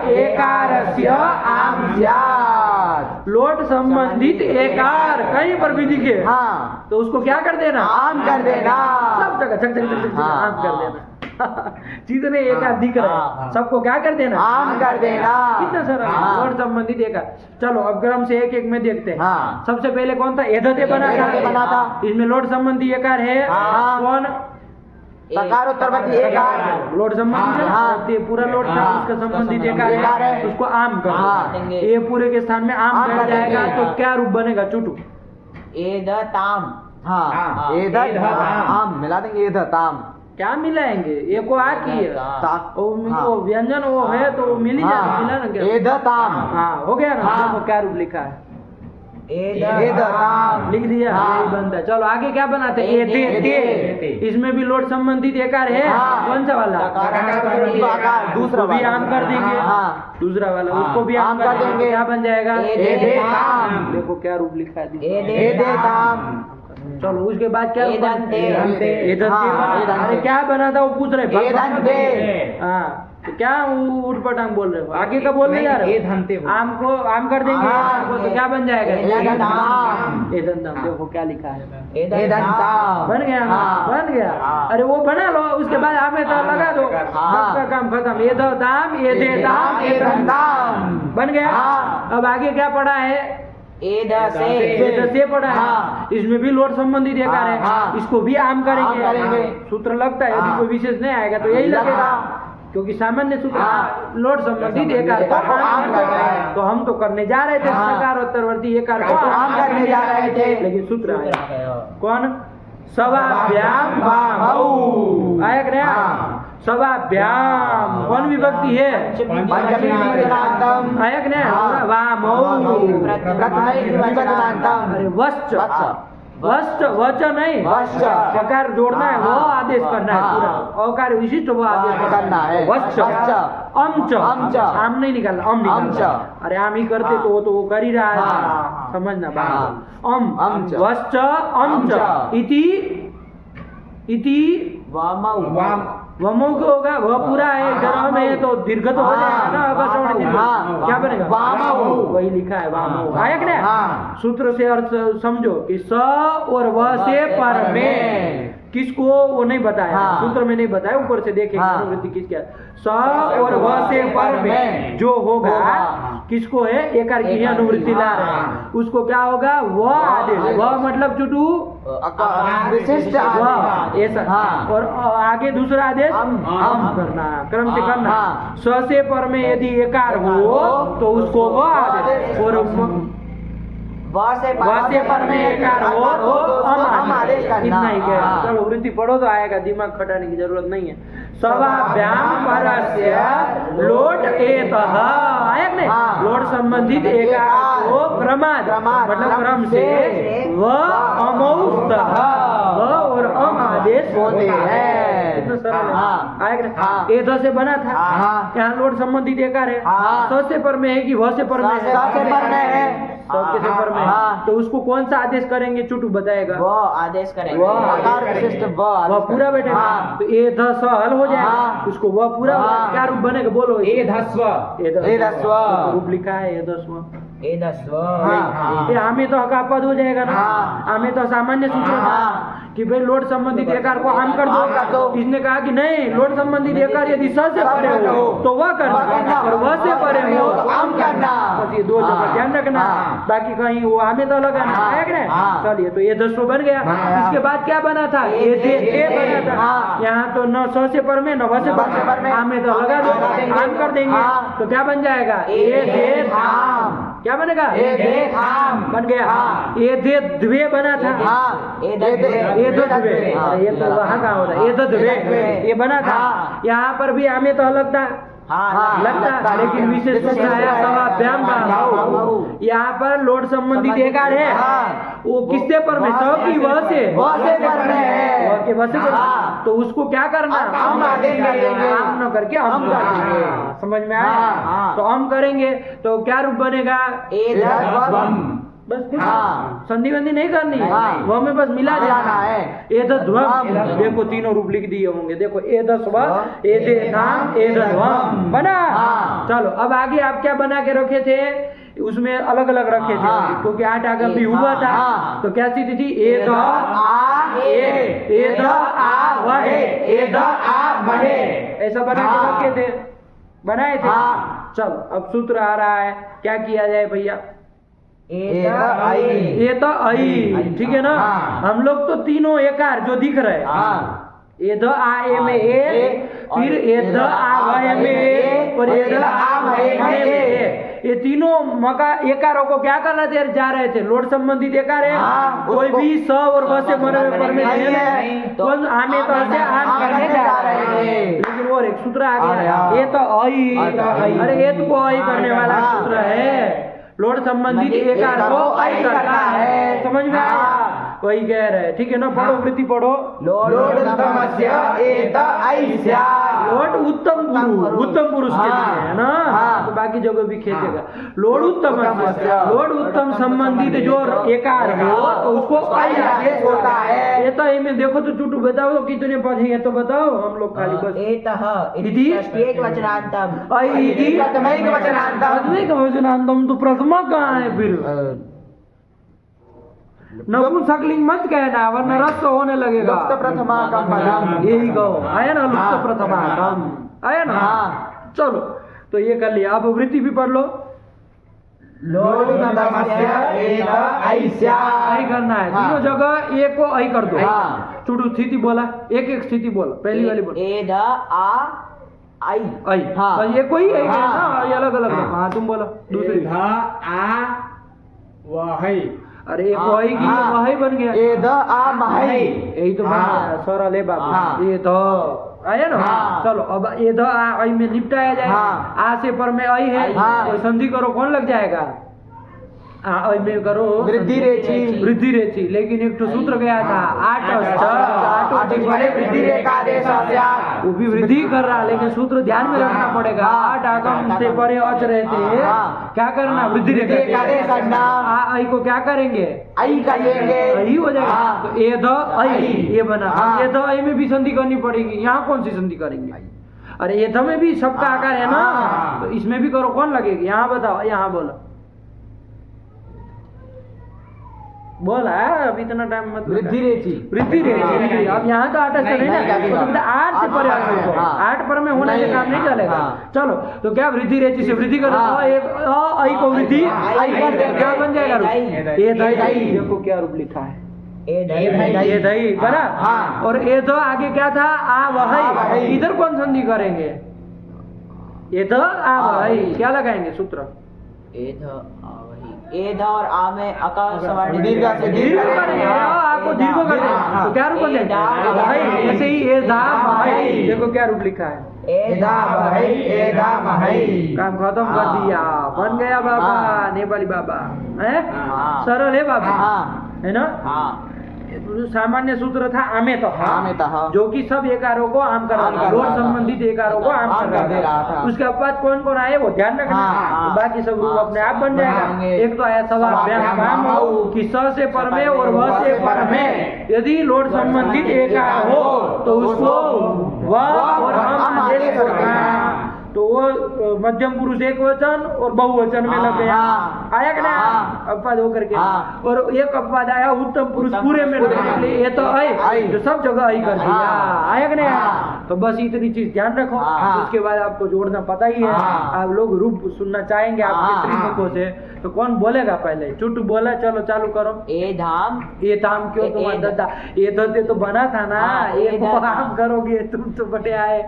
एकारस्य आम स्यात्, लोट संबंधित एकार कहीं पर भी दिखे तो उसको क्या कर देना? आम कर देना। सब जगह चक आम कर देना। जितने एकार दिख रहे हैं सबको क्या कर देना? आम कर देना। कितना सरल, लोट संबंधित एकार। चलो अब क्रम से एक एक में देखते हैं। सबसे पहले कौन था? एधते बना था। इसमें लोट संबंधी एकार है कौन? तकारोत्तरवर्ती एकार, लोट संबंधी पूरा लोट था, उसका संबंधित एकार है, उसको आम कर। ये पूरे के स्थान में आम कर जाएगा तो क्या रूप बनेगा चुटू? एदताम। आम मिला देंगे, एदताम। क्या मिलाएंगे? ये को आ की वो व्यंजन वो है तो वो मिल ही जाएगा, मिला ना क्या? एदताम। हाँ हो गया ना। देखो क्या रूप लिखा है, एदताम लिख दिया, यही बनता है। चलो आगे क्या बनाते हैं? एते, इसमें भी लोट संबंधित एकार है, कौन सा वाला? दूसरा भी आम कर देंगे, दूसरा वाला उसको भी आम कर देंगे, क्या बन जाएगा? देखो क्या रूप लिखा है। चलो उसके बाद क्या रूप? अरे क्या बना था वो पूछ रहे। हाँ क्या उठपटांग बोल रहे हो? आगे का बोल नहीं आ रहे? आम को आम कर देंगे तो क्या बन जाएगा? एदंतम। देखो क्या लिखा है, बन गया, बन गया। अरे वो बना लो, उसके बाद आमे तो लगा दो, सबका काम खत्म। एदंतम, एदेताम, एदंतम बन गया। अब आगे क्या पढ़ा है? एदसे पढ़ा है, इसमें भी लोट संबंधित एकार है, इसको भी आम करेंगे। सूत्र लगता है, यदि कोई विशेष नहीं आएगा तो यही लगेगा, क्योंकि सामान्य सूत्र लोट संबंधित एकार को आम करना है। तो हम तो करने जा रहे थे सकारोत्तरवर्ती एकार को आम करने जा रहे थे, लेकिन सूत्र आया कौन? सवाभ्याम बामौ आया कि नहीं? सवाभ्याम कौन विभक्ति है? आया कि नहीं? वामौ। अरे वश्च वश्च वच नहीं, वश्च। अकार जोड़ना है, वो आदेश करना है हाँ। पूरा, अकार विशिष्ट वो आदेश करना है। वश्च वश्च। अमच, अमच। आम नहीं निकालना, अम निकालना। अमच। अरे आम ही करते तो वो तो वो कर ही रहा है, हाँ। समझना हाँ। बात। अम अमच। वश्च अमच अमच। इति वाम वमो को होगा, वह पूरा है, इधर में तो दीर्घ तो हो जाएगा ना, अगर श्रवण दीर्घ। हाँ। क्या बनेगा? वामो। वही लिखा है वामो, आया कि नहीं? हाँ। सूत्र से अर्थ समझो कि स और व से पर में किसको वो नहीं बताया, हाँ। सूत्र में नहीं बताया, ऊपर से देखेंगे हाँ। अनुवृत्ति किसके है। स और व से पर में जो होगा होगा। किसको है, एकार की ही अनुवृत्ति ला रहे हैं, उसको क्या होगा, व आदेश। व मतलब चुटू विशिष्ट वाह आदेश। ऐसा। हाँ। और आगे दूसरा आदेश अम करना, क्रम से करना। हाँ। स से पर में यदि एकार हो तो उसको व आदेश, और वासे पर में एकार हो तो अम आदेश। इतना ही कह, हाँ। चलो वृत्ति पढ़ो तो आएगा, दिमाग खटाने की जरूरत नहीं है। सवाभ्याम परस्य लोट एतः, आया कि नहीं? हाँ। लोट संबंधित एकार को क्रमाद मतलब क्रम से व अमौस्तः, व और अम आदेश होते हैं। इतना सरल है। हाँ। आया कि नहीं? हाँ। एतः से बना था, हाँ। यहाँ लोट संबंधित एकार है। हाँ। स से पर में है कि व से पर में है? स से पर में है। स के से पर में है। हाँ। तो उसको कौन सा आदेश करेंगे, चुटू बताएगा। वो आदेश करेंगे। वो आकार विशिष्ट वह पूरा बैठेगा, हाँ। तो ए ध स हल हो जाएगा, हाँ। उसको वह पूरा हो जाएगा। हाँ। क्या रूप बनेगा बोलो। ए धस्व ए धस्व। रूप लिखा है ए धस्व। ए दस्व। हाँ। ये आमे तो का पद हो जाएगा ना। हाँ। आमे तो सामान्य सूचना हाँ। कि भाई लोड संबंधित एकार को आम कर आम कर दो। दो। इसने कहा कि नहीं, लोड संबंधित एकार यदि स से परे हो तो वह करना, और वह से परे हो तो आम करना। बस ये दो जगह हाँ। ध्यान रखना, हाँ। बाकी कहीं वो आमे तो लगाना हाँ। है कि नहीं। हाँ। चलिए, तो ये दसो बन गया। हाँ। इसके बाद क्या बना था, ये दे बना था। हाँ। यहाँ तो न स से पर में न व से पर में, आमे तो लगा दो, आम कर देंगे। हाँ। तो क्या बन जाएगा, ए दे धाम। क्या बनेगा, ए दे धाम बन गया। हाँ। ए दे द्वे बना था। हाँ। ए दो द्वे, हाँ। ये तो वहाँ का होता है, ए दो द्वे ये बना था। हाँ। यहाँ पर भी आमे तो लगता हाँ, लगता, लेकिन विशेष सूत्र आया सवाभ्याम का। यहाँ पर लोड संबंधित एकार है, हाँ। वो किससे पर में, स की व से पर में है। व के व से हाँ। तो उसको क्या करना, हम आदेश करेंगे। हम न करके हम हम करेंगे। हाँ, समझ में आया। हाँ। तो हम करेंगे तो क्या रूप बनेगा, ए दस्व। बस कुछ हाँ। संधि वंधि नहीं करनी है, हाँ। वह में बस मिला मिलाना देना है। ए ध्वम, ध्वम। देखो तीनों रूप लिख दिए होंगे, देखो ए दस्व, ए दे धाम, ए ध्वम बना। हाँ। चलो अब आगे आप क्या बना के रखे थे, उसमें अलग अलग रखे थे, हाँ। क्योंकि 8 आगम भी हुआ था। हाँ। तो क्या स्थिति थी, ए द आ ए द आ वहे, ए द आ महे, ऐसा बना के हाँ। रखे थे, बनाए थे। हाँ। चलो अब सूत्र आ रहा है, क्या किया जाए भैया, ये तो आई, ठीक है ना। हाँ। हम लोग तो तीनों एकार जो दिख रहे हैं, हाँ। ए ध आ ए में ए, फिर ए ध आ व में ए, और ए ध आ म ए में ए, ये तीनों मका एकारों को क्या करना जा रहे थे, लोड संबंधित एकार है। हाँ, कोई उसको- भी स और व से मरे पर में नहीं नहीं है। है, तो आमे तो से आम करने जा रहे हैं। लेकिन और एक सूत्र आ गया, हाँ। ये तो आई, आई। अरे ये तो आई करने वाला हाँ। सूत्र है, लोड संबंधित एकार को आई करना है, समझ में आया। हाँ। वही कह रहे हैं, ठीक है ना। पढ़ो वृत्ति पढ़ो, लोड उत्तमस्य एत ऐस्या। लोड उत्तम पुरुष, उत्तम पुरुष के हाँ। लिए है ना। हाँ। तो बाकी जगह भी खेचेगा। लोड उत्तम, लोड उत्तम संबंधित जो एकार हो तो उसको आई आदेश होता है। ये तो इनमें देखो तो चुटू बताओ तो कितने पद है, ये तो बताओ, हम लोग खाली बस एतः इति षष्ठीक वचनान्तम। आई इति प्रथमैक वचनान्तम। प्रथमैक वचनान्तम, तो प्रथमा कहाँ है फिर, नपुंसकलिंग मत कहना वरना रस होने लगेगा। लुप्त प्रथमा कम पदम। यही गो आया ना, लुप्त हाँ। प्रथमा कम आया ना। हाँ। चलो तो ये कर लिया, अब वृत्ति भी पढ़ लो। लोड उत्तमस्य एत ऐस्या। आई करना है, हाँ। तीनों जगह ए को आई कर दो। हाँ। चुटू स्थिति बोला, एक एक स्थिति बोला, पहली वाली बोला ए द आ आई। आई। हाँ। बस ये कोई आई हाँ। ना, ये अलग अलग। हाँ। हाँ तुम बोलो दूसरी। धा आ वही। अरे एक वही की हाँ। वही बन गया, एद आ महि। यही तो बन हाँ। गया, सरल है बाबू। हाँ। ये तो आया ना। हाँ। चलो अब ये ध आ आई में निपटाया जाए। हाँ। आ से पर में आई है, हाँ। और संधि करो कौन लग जाएगा, में करो वृद्धि रेची। वृद्धि रेची, लेकिन एक तो सूत्र गया था आठ वृद्धि रेखा देश वो भी वृद्धि कर रहा, लेकिन सूत्र ध्यान में रखना पड़ेगा। आठ आगम से परे अच रहते क्या करना, वृद्धि रेखा देश करना। आई को क्या करेंगे, आई करेंगे, आई हो जाएगा। तो ए द आई ये बना, ए द आई में भी संधि करनी पड़ेगी। यहाँ कौन सी संधि करेंगे, अरे ए द में भी सबका आकार है ना, तो इसमें भी करो, कौन लगेगी, यहाँ बताओ, यहाँ बोलो, बोला अब इतना टाइम मत। वृद्धि रेची, वृद्धि रेची। अब यहाँ तो 8 से नहीं ना, 8 से परे 8 पर में होने से काम नहीं चलेगा। चलो तो क्या वृद्धि रेची से वृद्धि करो, आई को वृद्धि आई कर दे, क्या बन जाएगा रूप, ए दही। देखो क्या रूप लिखा है, ए दही बना। और ए दो आगे क्या था, आ वही, इधर कौन संधि करेंगे, ए दो आ वही, क्या लगाएंगे सूत्र, एध और आ में अकार सवर्ण दीर्घ से दीर्घ करेंगे, आपको दीर्घ कर देंगे तो क्या रूप बन जाएगा, भाई ऐसे ही ए दा भाई, देखो क्या रूप लिखा है, एदा भाई, एदा भाई। काम खत्म कर दिया, बन गया बाबा, नेपाली बाबा है, सरल है बाबा, है ना। सामान्य सूत्र था आमे तो जो कि सब एकारों को आम कर रहा था, लोट संबंधित एकारों को आम कर रहा था। उसके बाद कौन कौन आए वो ध्यान रखना, बाकी सब रूप अपने आप बन जाएगा। एक तो आया सवाल कि स से पर में और व से पर में यदि लोट संबंधित एकार हो तो उसको व और हम आदेश करना, तो वो मध्यम पुरुष एक वचन और बहुवचन में लग गया, आया कि ना, अपवाद होकर के। और एक अपवाद आया उत्तम पुरुष पूरे में लगने के लिए, ये तो आई जो सब जगह आई कर दिया, आया कि नहीं। तो बस इतनी चीज ध्यान रखो, उसके बाद आपको जोड़ना पता ही है। आप लोग रूप सुनना चाहेंगे आपके श्रीमुखों से, तो कौन बोलेगा पहले, चुट बोला, चलो चालू करो। ए धाम, ये धाम क्यों तुम्हारा दादा, ये दते तो बना था ना, ये काम करोगे तुम तो बटे आए।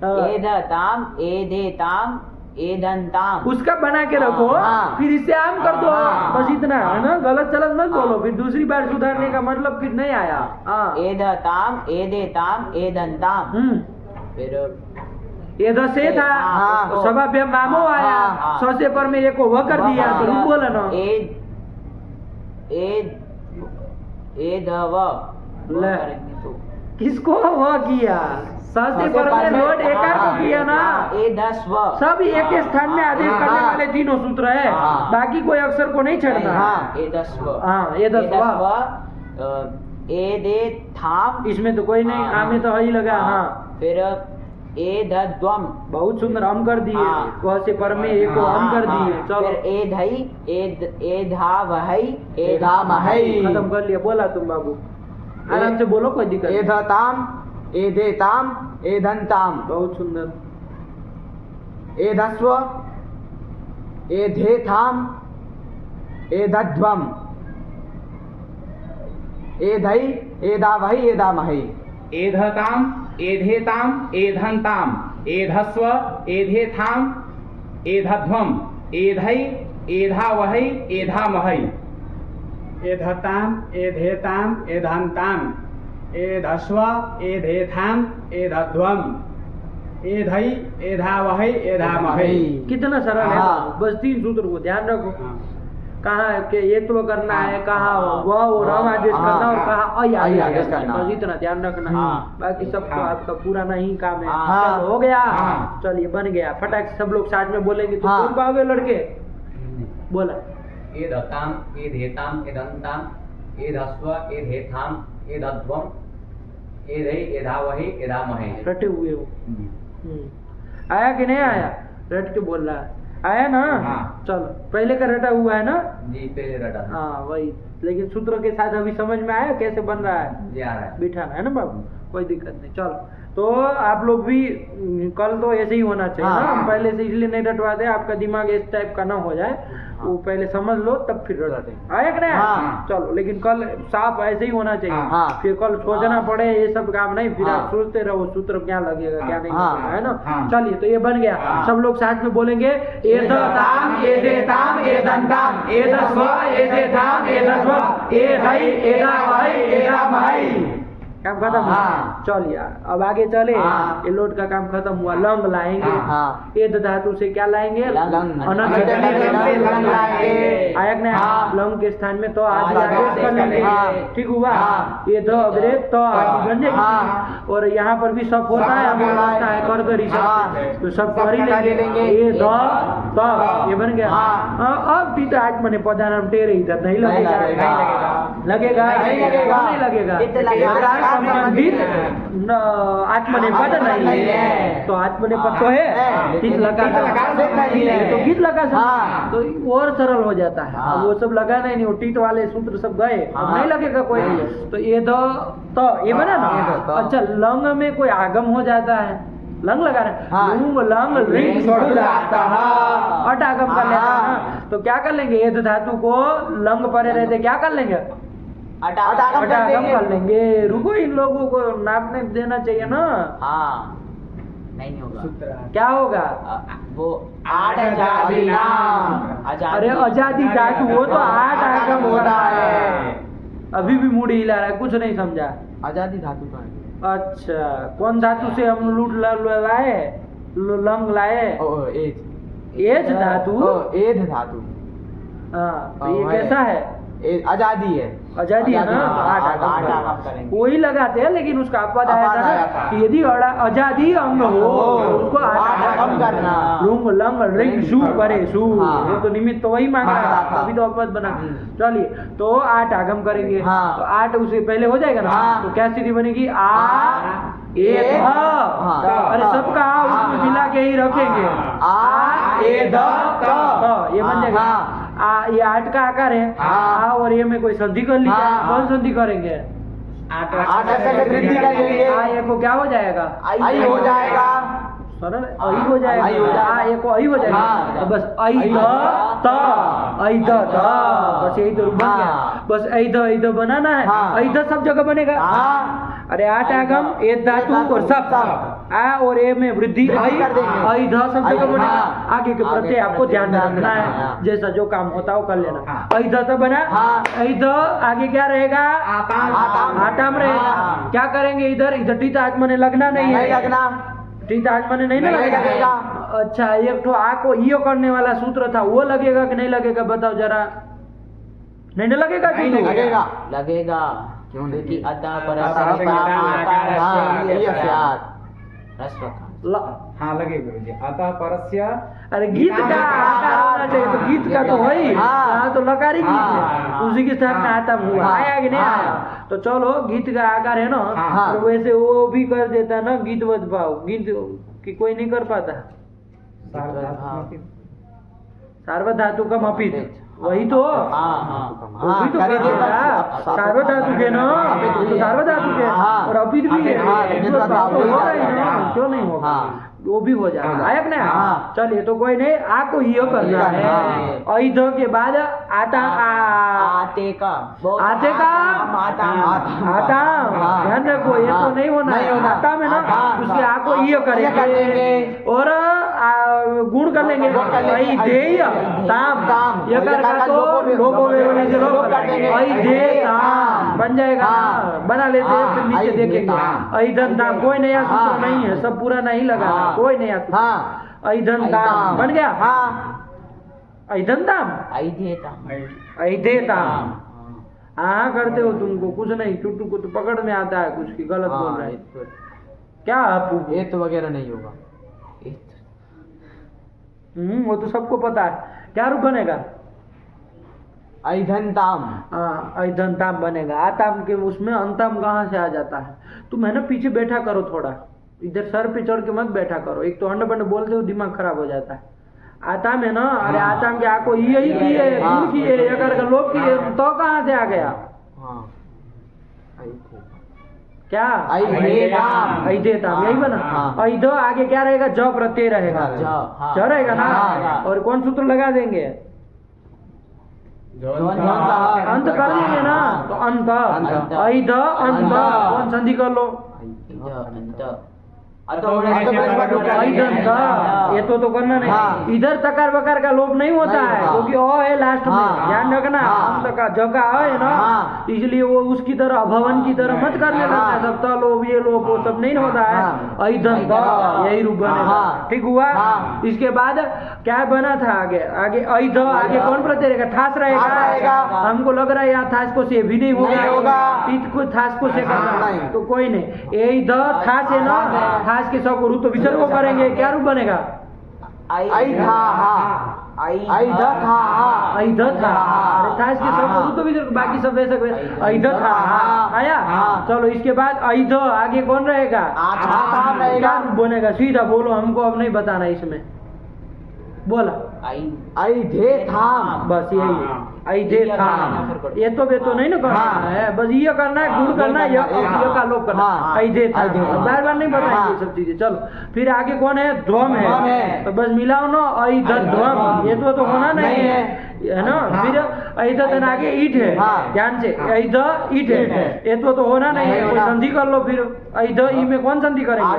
एधताम, एधेताम, एधंताम, उसका बना के रखो, फिर इसे आम कर दो, बस इतना है ना, गलत चलत मत बोलो, फिर दूसरी बार सुधारने का मतलब फिर नहीं आया। एधताम, एधेताम, एधंताम, फिर ये दस से था, सभाभ्य मामो आया, स से पर में एक को व कर दिया, तो रूप बोला ना, किसको व किया, स से पर में लोट एकार को किया ना, सब एक स्थान में आदेश करने वाले तीनों सूत्र है, बाकी कोई अक्षर को नहीं छेड़ना। थाम, इसमें तो कोई नहीं, आमे तो ही लगा। फिर एधद्वम, बहुत सुंदर हम कर दिए, वह से पर में एक को हम कर दिए। चलो फिर एधई, एधावहई, एधामहई, खत्म कर लिया। बोला तुम बाबू, आराम से बोलो, कोई दिक्कत नहीं। एधताम, एधेताम, एधंताम, बहुत सुंदर। एधस्व, एधेथाम, एधध्वम, एधई, एदावही, एदामहई। एधताम, एधेताम, एधंताम, एधस्व, एधेथाम, एधध्वम, एधई, एधावहई, एधामहई। एधताम, एधेताम, एधंताम, एधस्व, एधेथाम, एधध्वम, एधई, एधावहई, एधामहई। कितना सरल है, बस 3 सूत्र को ध्यान रखो। कहाँ के एकत्व करना है, कहाँ वह और हम आदेश करना, और कहाँ आई आदेश करना, बस इतना ध्यान रखना। बाकी सब तो आपका पुराना ही काम है। चलो हो गया, चलिए बन गया, फटाक से सब लोग साथ में बोलेंगे तो बोल पाओगे लड़के। बोला एधताम, एधेताम, एधंताम, एधस्व, एधेथाम, एधध्वम, एधई, एधावहई, एधामहई। रटे हुए हो। आया कि नहीं आया, रट के बोल रहा है, आया ना। चलो पहले का रटा हुआ है ना जी, पहले रटा। हाँ वही, लेकिन सूत्र के साथ अभी समझ में आया कैसे बन रहा है, जी आ रहा है, बिठाना है ना बाबू, कोई दिक्कत नहीं। चलो तो आप लोग भी कल तो ऐसे ही होना चाहिए ना, पहले से इसलिए नहीं रटवाते, आपका दिमाग इस टाइप का ना हो जाए, वो पहले समझ लो तब फिर रटते। आया कि नहीं। चलो लेकिन कल साफ ऐसे ही होना चाहिए, फिर कल सोचना पड़े ये सब काम नहीं, फिर आप सोचते रहो सूत्र क्या लगेगा क्या नहीं लगेगा, है ना। चलिए तो ये बन गया, सब लोग साथ में बोलेंगे एधताम, एधेताम, एधंताम, एधस्व, एधेथाम, एधध्वम, एधई, एधावहई, एधामहई। काम खत्म। चलिए अब आगे चले, ये लोट का काम खत्म हुआ, लंग लाएंगे। एध धातु से क्या लाएंगे, अनंत। आया आया कि नहीं? हाँ। लंग के स्थान में तो आदि हाँ, आदेश कर लेंगे। हाँ। ठीक हुआ? हाँ। ये ध अग्रे तो आदि बन जाएगी। हाँ। और यहाँ पर भी सब होता है, हम होता है कर कर हाँ। तो सब कर ही कर ही लेंगे। लेंगे। ये ध त ये बन गया। हाँ। हाँ, अब टीता आज मैंने पदानाम टेरे इधर नहीं लगेगा। लगेगा नहीं लगेगा। नहीं लगेगा। इत लगेगा। अगर संबंधित आत्मनेपद नहीं है तो आत्मनेपद तो है, टित लगा नहीं है। तो गीत लगा हाँ। तो और सरल हो जाता है। हाँ। अब वो सब लगाना ही नहीं, वो टीत वाले सूत्र सब गए, अब हाँ। नहीं लगेगा कोई। तो ये तो ये बना ना। ये तो। अच्छा, लंग में कोई आगम हो जाता है, लंग लगा रहे हाँ। लूंग लंग रिंग छोड़ जाता है। अट आगम कर लेते हैं ना। तो क्या कर लेंगे, एध धातु को लंग परे रहते क्या कर लेंगे, अटागम कर अटागम लेंगे। कर लेंगे। रुको, इन लोगों को नापने देना चाहिए ना। हाँ, नहीं होगा। क्या होगा? वो आठ आजादी नाम। अरे आजादी धातु, वो तो आठ आगम होता है। अभी भी मुड़ी हिला रहा है, कुछ नहीं समझा। आजादी धातु का है। अच्छा, कौन धातु से हम लूट लाए, लंग लाए? एज धातु। एध धातु। हाँ, तो ये कैसा है? आजादी है। आजादी है ना। आठ आठ आगम आगम करेंगे। वही लगाते हैं, लेकिन उसका अपवाद आया अपवाद था आया ना था। कि यदि आजादी अंग हो उसको आठ आगम करना। लुंग लंग रिंग शू परे शू, हाँ। वो तो निमित्त तो वही मांगा हाँ, था, हाँ। तभी तो अपवाद बना। चलिए, तो 8 आगम करेंगे। हाँ। तो 8 उसे पहले हो जाएगा ना। हाँ। तो क्या स्थिति बनेगी? आ ए ध। हाँ। अरे सबका आ उसमें मिला के ही रखेंगे। आ ए ध ध, ये बन जाएगा। हाँ। ये 8 का आकार है। हाँ। आ और ये में कोई संधि कर लिया। हाँ। कौन संधि करेंगे? आठ से वृद्धि कर लेंगे। आ ये को क्या हो जाएगा? आई हो जाएगा। सरल आई हो जाएगा। आई हो जाएगा। आ ये को आई हो जाएगा। हाँ। तो बस आई द त, आई द ध, बस यही तो रूप बन गया। हाँ। बस आई द बनाना है। हाँ। आई द सब जगह बनेगा। हाँ। अरे 8 आगम, ए धातु और सब आ और ए में वृद्धि आई कर देंगे। आई ध सब जगह बनेगा। हाँ। आगे के प्रत्यय आपको ध्यान रखना है, हाँ। जैसा जो काम होता है वो कर लेना। आई ध तो बना। हाँ। आई ध आगे क्या रहेगा? आताम। आटाम रहेगा। हाँ। क्या करेंगे इधर? इधर टीत आत्मा ने लगना नहीं नहीं है। लगना। टीत आत्मा ने नहीं ना नहीं लगेगा। लगेगा। अच्छा, एक तो आ को ईयो करने वाला सूत्र था, वो लगेगा कि नहीं लगेगा, बताओ जरा। नहीं ना लगेगा? नहीं टीतू? लगेगा। लगेगा, क्यों नहीं? क्योंकि अतः अतः परस्य परस्य आकार हाँ, से ये स्यात्। ह्रस्व। हाँ लगे गुरुजी। अतः परस्य अरे गीत का आकार होना चाहिए, तो गीत का तो वही। हाँ। यहाँ तो लकारी गीत है, हाँ। उसी के साथ में आता हुआ हाँ। आया कि नहीं हाँ। आया। तो चलो, गीत का आकार है ना। हाँ। तो वैसे वो भी कर देता ना, गीतवत भाव, गीत की कोई नहीं कर पाता। सार्वधातु का मपित, वही तो। वो भी तो कर कर देगा। देगा। सार्वधातु के ना, वो तो सार्वधातु के। हाँ। और अपित भी है। हाँ, गीतवत भाव तो होगा ही ना, हाँ। क्यों नहीं होगा? हाँ। वो भी हो जाएगा। हाँ। आया कि नहीं? हाँ। चलिए, तो कोई नहीं, आपको यो करना है। हाँ। ऐध के बाद आता आते का। आते का। आता। आता। हाँ। ध्यान रखो, ये हाँ। तो नहीं होना। नहीं होना। आता में ना, हाँ। उसके आ को यो कर करेंगे देंगे। और गुण कर लेंगे। गुण कर लेंगे। ऐधेय ताम। ताम। ये कर का तो लोगो वेरोने से लोग कर देंगे। ऐधेय ताम बन जाएगा ना। हाँ। बना लेते हैं, फिर हाँ। नीचे ऐधेय देखेंगे। ताम। ऐधन ताम, कोई नया सूत्र हाँ। नहीं है, सब पूरा नहीं लगा। हाँ। कोई नया सूत्र। हाँ। ऐधन ताम बन गया। हाँ। ऐधन ताम, ऐधेता। ऐधेताम। हाँ करते हो तुमको कुछ नहीं, टुट्टू को तो पकड़ में आता है कुछ की गलत बोल रहे हैं। क्या आपू? ये तो वगैरह नहीं होगा। वो तो सबको पता है। क्या रूप बनेगा? ऐधनताम। हाँ, ऐधनताम बनेगा। आताम के उसमें अंतम कहाँ से आ जाता है? तुम है ना पीछे बैठा करो थोड़ा, इधर सर पे चढ़ के मत बैठा करो। एक तो अंड बंड बोलते हो, दिमाग खराब हो जाता है। आताम है ना, अरे आताम के आको यही की है, हाँ। की है, अगर का लोग की है, तो कहाँ से आ गया? हाँ। क्या? ऐधेताम। ऐधेताम, यही बना। हाँ। ऐध आगे क्या रहेगा? ज प्रत्यय रहेगा। हाँ। ज रहेगा ना। हाँ। और कौन सूत्र लगा देंगे? अंत कर देंगे ना, तो अंत। अंत। ऐध अंत, कौन संधि कर लो? ऐधन। ये तो करना नहीं। हाँ। इधर तकार बकार का लोप नहीं होता नहीं, है, हाँ। क्योंकि अ है लास्ट में। हाँ। ध्यान रखना। हाँ। अंत का जगह है ना, हाँ। इसलिए वो उसकी तरह भवन की तरह मत करने लगता है। हाँ। सब लोप ये लोप वो सब नहीं होता है। हाँ। ऐधन, यही रूप बनेगा। हाँ। ठीक हुआ? हाँ। इसके बाद क्या बना था आगे आगे ऐध आगे कौन प्रत्यय रहेगा? थास थास रहेगा। रहेगा। हमको लग रहा है यहाँ थास को से भी नहीं नहीं होगा। होगा, तीत को थास को से करना नहीं। तो कोई नहीं। ऐध थास है ना, थास के सब रूप तो विसर्ग को करेंगे, क्या रूप बनेगा? ऐध था ऐध था ऐध था। अरे थास के सब रूप तो विसर्ग, बाकी सब वैसे ऐध था आया। चलो इसके बाद ऐध आगे कौन रहेगा? आथाम रहेगा। क्या रूप बनेगा? सीधा बोलो, हमको अब नहीं बताना इसमें, बोला ऐधे थाम। बस यही ऐधे थाम। ये तो नहीं ना करना है, बस ये करना है, गुण करना है, ये का लोप करना है। ऐधे थाम, बार बार नहीं बताएंगे ये सब चीजें। चलो फिर आगे कौन है? ध्वम है। तो बस मिलाओ ना, ऐध ध्वम, ये तो होना नहीं है ना। फिर ऐध धन आगे ईट है, ध्यान से ऐध ईट है, ये तो होना नहीं है। कोई संधि कर लो फिर। ऐध ई में कौन संधि करेंगे?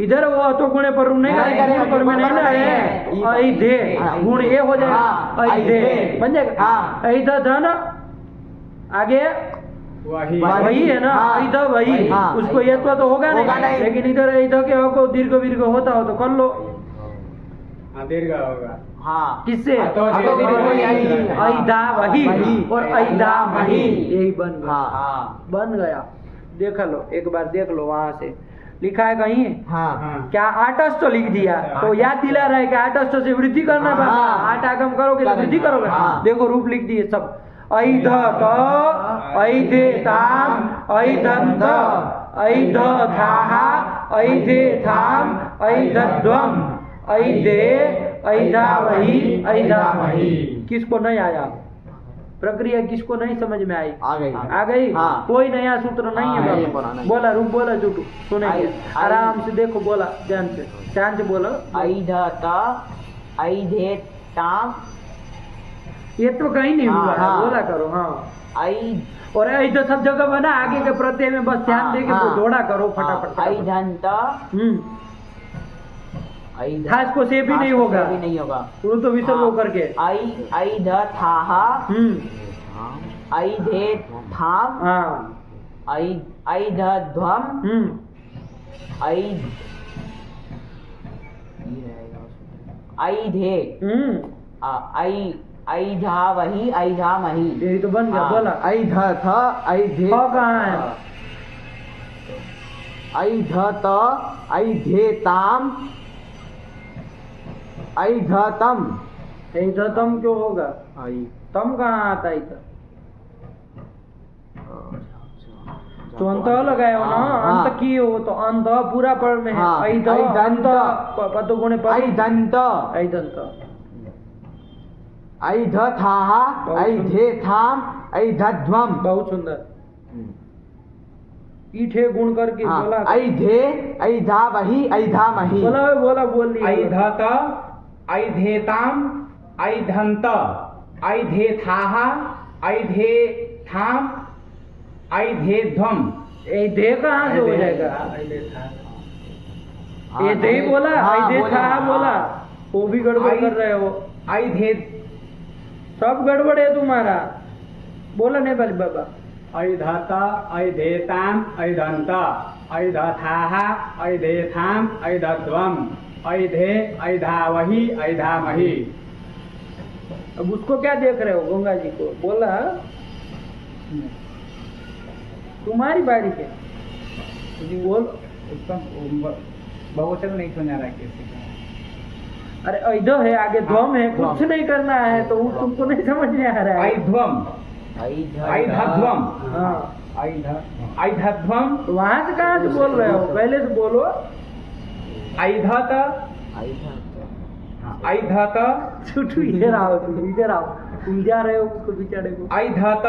इधर वो तो गुणे पर नहीं करेंगे, पर में नहीं ना है। ऐधे गुण ये हो जाएगा, ऐधे बन जाएगा। ऐध धन आगे वही है ना, ऐध वही, उसको ये तो होगा नहीं। लेकिन इधर ऐध के हो दीर्घ वीर्घ होता हो तो कर लो, दीर्घ होगा। किससे? तो ऐधा वही और ऐधा मही, यही बन गया। देख लो एक बार, देख लो वहां से लिखा है कहीं क्या? आटस्थ लिख दिया तो याद दिला रहा है कि आटस्थ से वृद्धि करना है। आठ आगम करोगे तो वृद्धि करोगे। देखो रूप लिख दिए सब। ऐध त ऐधे ताम ऐधंत ऐध थाहा ऐधे थाम ऐधध्वम ऐधे ऐधावही ऐधामही। किसको नहीं आया? प्रक्रिया किसको नहीं समझ में आई? आ गई। कोई नया सूत्र नहीं है बाबा। बोला रूप, बोला जुटू, सुनेंगे आराम से। देखो बोला, ध्यान से बोलो। ऐध त ऐधे ताम, ये तो कहीं नहीं हुआ है, बोला करो। ऐध और ऐध सब जगह बना, आगे के प्रत्यय में बस ध्यान देके तो जोड़ा करो फटाफट। ऐधंत खास को से भी नहीं होगा, नहीं होगा, वो तो विसर्ग होकर के। ऐध थाहा ऐधे थाम ऐधध्वम ऐधे ऐधावही ऐधामही। यही तो बन गया। बोला ऐध था ऐधे कहाँ है? ऐध त ऐधे ताम ऐधतम। ऐधतम क्यों होगा? तम कहाँ आता है? तो अंत लगाए हो ना, अंत किए हो तो अंत पूरा पर में है। ऐधंत पद गुणे पर ऐधंत ऐधंत ऐध थाहा ऐधे थाम ऐधध्वम। बहुत सुंदर। ईठे गुण करके बोला। ऐधे ऐधावही ऐधामही। बोला बोल दिया। ऐधत ऐधेताम ऐधंत ऐधेथाहा ऐधेथाम ऐधेध्वम। ऐधे कहाँ से हो जाएगा? ऐधे ही बोला, ऐधे था बोला, वो भी गड़बड़ कर रहे हो। ऐधे सब गड़बड़ है तुम्हारा। बोला नहीं बाली बाबा। ऐधत ऐधेताम ऐधंत ऐधथाहा ऐधेथाम ऐधध्वम ऐधे ऐधावही ऐधामही। अब उसको क्या देख रहे हो? गंगा जी को बोला तुम्हारी बारी के बोल। बहुवचन नहीं सुना रहा किसी का। अरे ऐध है, आगे ध्वम है, कुछ नहीं करना है तो तुमको नहीं समझ में आ रहा है। ऐध्वम ऐधध्वम ऐधध्वम। तो वहां से कहाँ से बोल रहे हो? पहले से बोलो। ऐधत ऐधत छुटू इधर आओ, इधर आओ, उलझा रहे हो उसको बेचारे को। ऐधत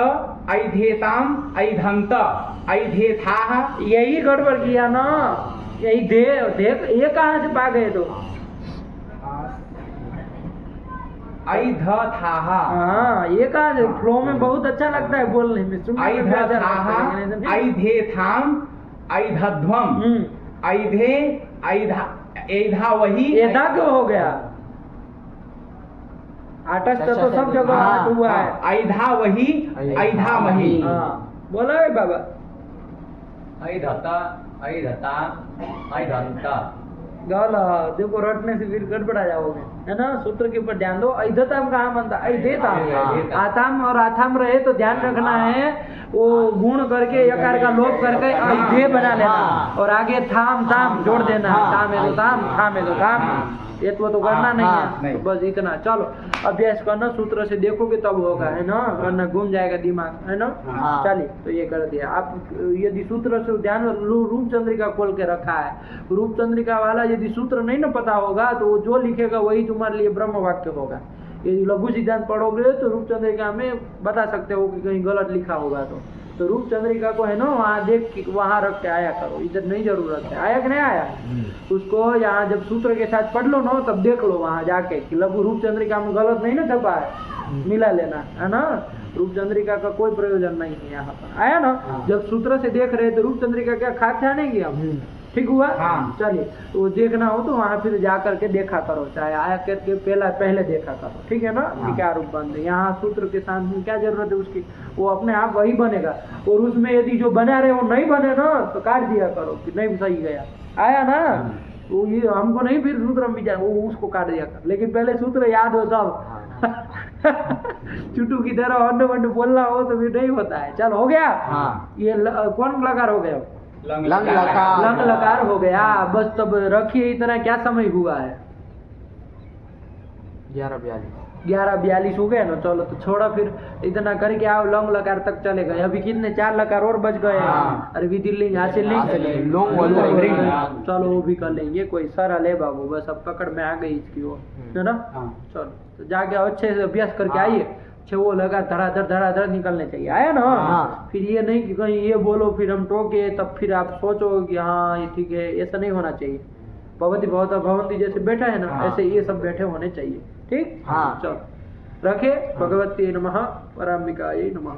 ऐधेताम ऐधंत ऐधेथाहा। यही गड़बड़ किया ना, यही देख ये कहाँ से पा गए? तो ऐधथाहा। हाँ, ये कहाँ से? फ्लो में बहुत अच्छा लगता है बोलने में। ऐधथाहा ऐधेथाम ऐधध्वम ऐधे ऐधावही। ऐधा क्यों हो गया? आटस्थ तो सब जगह आट हुआ है। ऐधावही ऐधामही। बोला है बाबा। ऐधत ऐधताम ऐधंत गलत, देखो रटने से फिर गड़बड़ा जाओगे, है ना। सूत्र के ऊपर ध्यान दो। ऐधताम कहाँ बनता, ऐधेताम, आताम और आथाम रहे तो ध्यान रखना है वो गुण करके यकार का लोप करके ऐधे बना लेना और आगे थाम ताम जोड़ देना, ताम है तो ताम, थाम है तो थाम, ये तो करना नहीं है। तो बस इतना, चलो अभ्यास करना, सूत्र से देखोगे तब होगा, है ना, वरना घूम जाएगा दिमाग, है ना। चलिए, तो ये कर दिया। आप यदि सूत्र से ध्यान रूप चंद्रिका खोल के रखा है, रूप चंद्रिका वाला यदि सूत्र नहीं ना पता होगा तो वो जो लिखेगा वही तुम्हारे लिए ब्रह्म वाक्य होगा। यदि लघु सिद्धांत पढ़ोगे तो रूप चंद्रिका में बता सकते हो कि कहीं गलत लिखा होगा तो रूप चंद्रिका को है ना वहाँ देख के वहाँ रख के आया करो, इधर नहीं जरूरत है। आया कि नहीं आया, उसको यहाँ जब सूत्र के साथ पढ़ लो ना तब देख लो वहाँ जाके कि लघु रूप चंद्रिका में गलत नहीं ना छपा है, मिला लेना, है ना। रूप चंद्रिका का कोई प्रयोजन नहीं है यहाँ पर, आया ना। जब सूत्र से देख रहे तो रूप चंद्रिका क्या खाते नहीं किया, ठीक हुआ। चलिए, तो देखना हो तो वहाँ फिर जा करके देखा करो, चाहे आया करके पहले देखा करो, ठीक है ना। कि क्या रूप बन रहे, यहाँ सूत्र के साथ में क्या जरूरत है उसकी, वो अपने आप वही बनेगा। और उसमें यदि जो बना रहे वो नहीं बने ना तो काट दिया करो कि नहीं सही गया, आया ना। वो ये हमको नहीं फिर सूत्र में जा, वो उसको काट दिया कर, लेकिन पहले सूत्र याद हो तब। चुटू की तरह अंड वंड बोलना हो तो फिर नहीं होता है। चल हो गया, ये कौन लकार हो गया, लंग लकार, लंग लकार हो गया। बस तब रखिए इतना, क्या समय हुआ है, 11:42 हो गए ना। चलो तो छोड़ा, फिर इतना करके आओ, लंग लकार तक चले गए। अभी कितने 4 लकार और बच गए, अरे विधि लिंग हासिल नहीं, चलो वो भी कर लेंगे, कोई सरल है बाबू, बस अब पकड़ में आ गई इसकी वो, है ना। चलो तो जाके अच्छे से अभ्यास करके आइए, वो लगा धड़ाधड़ निकलने चाहिए, आया ना। फिर ये नहीं कि कहीं ये बोलो फिर हम टोके तब फिर आप सोचो कि हाँ ये ठीक है, ऐसा नहीं होना चाहिए। भगवती भगवता भगवंती जैसे बैठा है ना ऐसे ये सब बैठे होने चाहिए, ठीक। चलो रखे, भगवती नमः, पराम्बिकायै नमः।